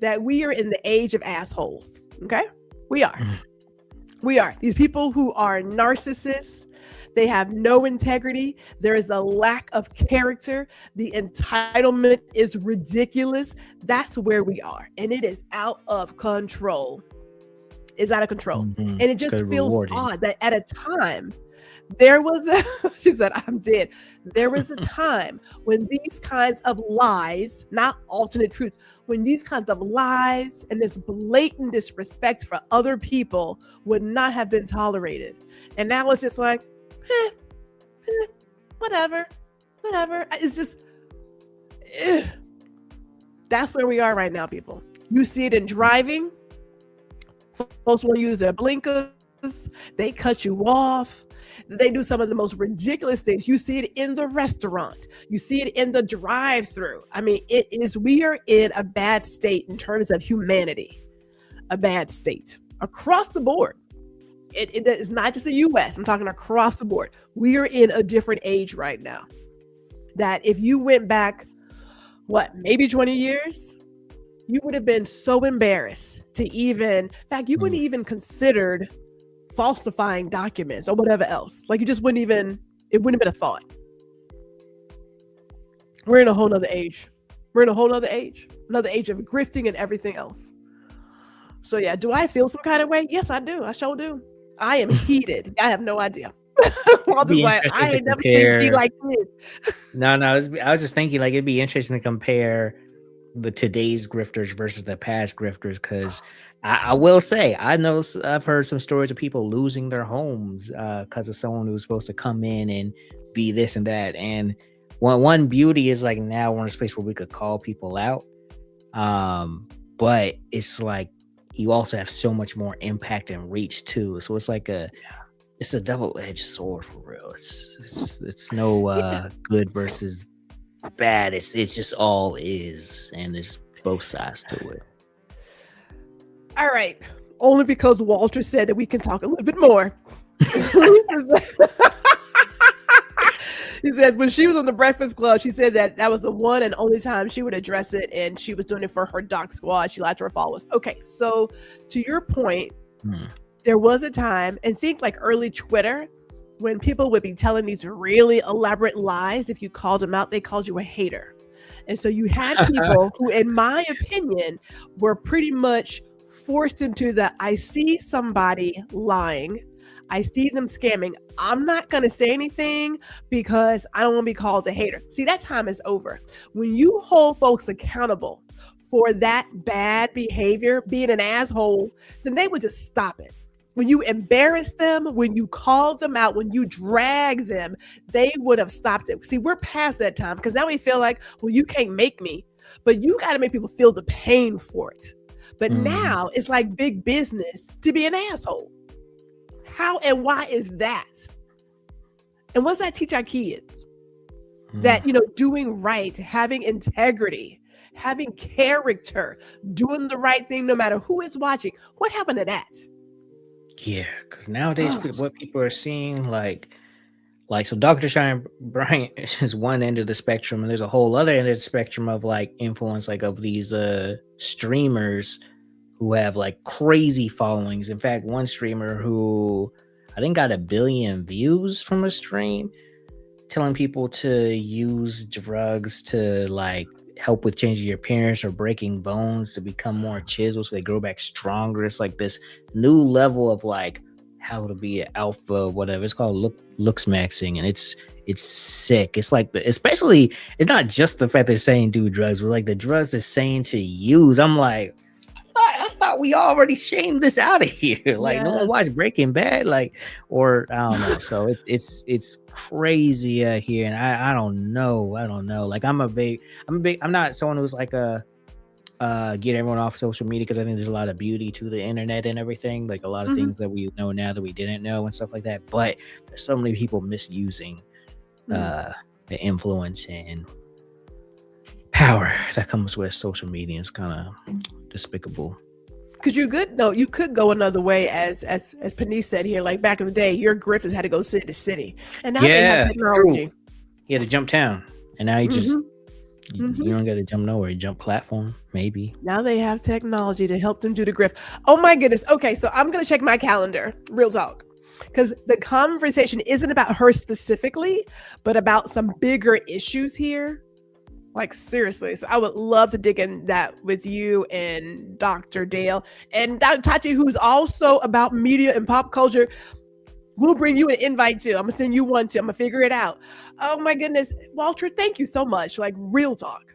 that we are in the age of assholes. Okay? We are. These people who are narcissists. They have no integrity. There is a lack of character. The entitlement is ridiculous. That's where we are. And it is out of control. Is out of control. And it just feels odd that at a time there was she said, I'm dead. There was a time when these kinds of lies, not alternate truth, when these kinds of lies and this blatant disrespect for other people would not have been tolerated. And now it's just like, whatever. It's just, that's where we are right now, people. You see it in driving. Folks want to use their blinkers. They cut you off. They do some of the most ridiculous things. You see it in the restaurant. You see it in the drive-thru. I mean, we are in a bad state in terms of humanity. A bad state across the board. It is not just the U.S. I'm talking across the board. We are in a different age right now. that if you went back, maybe 20 years, you would have been so embarrassed to even, in fact, you wouldn't even considered falsifying documents or whatever else. Like you just wouldn't even, it wouldn't have been a thought. We're in a whole nother age. Another age of grifting and everything else. So yeah, do I feel some kind of way? Yes, I do. I sure do. I am heated. I have no idea. I'm just like, I ain't never seen you like this. No, I was just thinking like it'd be interesting to compare the today's grifters versus the past grifters, because I will say I've heard some stories of people losing their homes because of someone who was supposed to come in and be this and that. And one beauty is like now we're in a space where we could call people out, but it's like you also have so much more impact and reach too. So it's like it's a double-edged sword for real. It's no good versus bad. It's just all is, and there's both sides to it. All right, only because Walter said that we can talk a little bit more. He says when she was on the Breakfast Club, she said that was the one and only time she would address it, and she was doing it for her Doc Squad. She lied to her followers. Okay, so to your point, there was a time, and think like early Twitter, when people would be telling these really elaborate lies. If you called them out, they called you a hater. And so you had people who, in my opinion, were pretty much forced into the, I see somebody lying, I see them scamming, I'm not going to say anything because I don't want to be called a hater. See, that time is over. When you hold folks accountable for that bad behavior, being an asshole, then they would just stop it. When you embarrass them, when you call them out, when you drag them, they would have stopped it. See, we're past that time because now we feel like, well, you can't make me, but you got to make people feel the pain for it. But now it's like big business to be an asshole. How and why is that? And what's that teach our kids? That, doing right, having integrity, having character, doing the right thing no matter who is watching. What happened to that? Yeah, because nowadays what people are seeing, like so Dr. Shine Bryant is one end of the spectrum, and there's a whole other end of the spectrum of like influence, like of these streamers who have like crazy followings. In fact, one streamer who I think got 1 billion views from a stream telling people to use drugs to like help with changing your appearance or breaking bones to become more chiseled so they grow back stronger. It's like this new level of like how to be an alpha, whatever. It's called looks maxing, and it's sick. It's like especially it's not just the fact they're saying do drugs, but like the drugs they're saying to use. I'm like, I thought we already shamed this out of here. Like no one watched Breaking Bad, or I don't know. So it's crazy here, and I don't know. Like I'm not someone who's like get everyone off social media, because I think there's a lot of beauty to the internet and everything. Like a lot of things that we know now that we didn't know and stuff like that. But there's so many people misusing the influence and power that comes with social media. Is kind of despicable. Because you could go another way, as Panisse said here. Like back in the day, your grifters had to go city to city, and now they have technology. True. You had to jump town, and now you just you don't got to jump nowhere. You jump platform, maybe. Now they have technology to help them do the grift. Oh my goodness. Okay, so I'm gonna check my calendar. Real talk. Because the conversation isn't about her specifically, but about some bigger issues here. Like seriously, so I would love to dig in that with you and Dr. Dale and Dr. Tachi, who's also about media and pop culture. We'll bring you an invite too. I'm gonna send you one too. I'm gonna figure it out. Oh my goodness, Walter, thank you so much. Like real talk,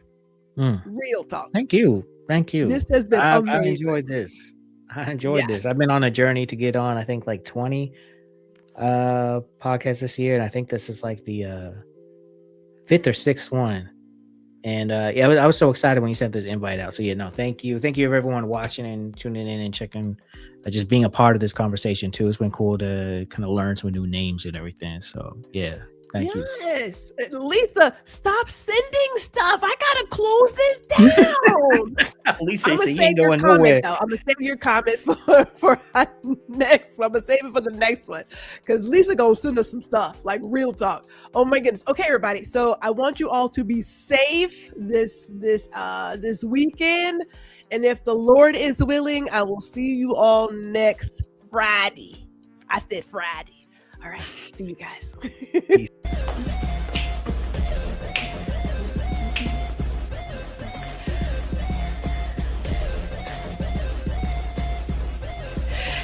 real talk. Thank you. This has been amazing. I've enjoyed this. This. I've been on a journey to get on, I think, like 20 podcasts this year, and I think this is like the 5th or 6th one. And I was so excited when you sent this invite out. So thank you everyone watching and tuning in and checking, just being a part of this conversation too. It's been cool to kind of learn some new names and everything. So thank you. Yes, Lisa, stop sending stuff. I gotta close this down. Lisa I'm said gonna you save ain't your going comment nowhere. though. I'm gonna save your comment for our next one. I'm gonna save it for the next one because Lisa gonna send us some stuff, like real talk. Oh my goodness. Okay, everybody. So I want you all to be safe this weekend, and if the Lord is willing, I will see you all next Friday. I said Friday. All right. See you guys.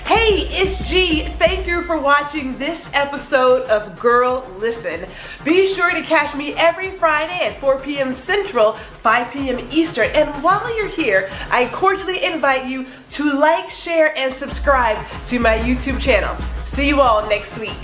Hey, it's G. Thank you for watching this episode of Girl Listen. Be sure to catch me every Friday at 4 p.m. Central, 5 p.m. Eastern. And while you're here, I cordially invite you to like, share, and subscribe to my YouTube channel. See you all next week.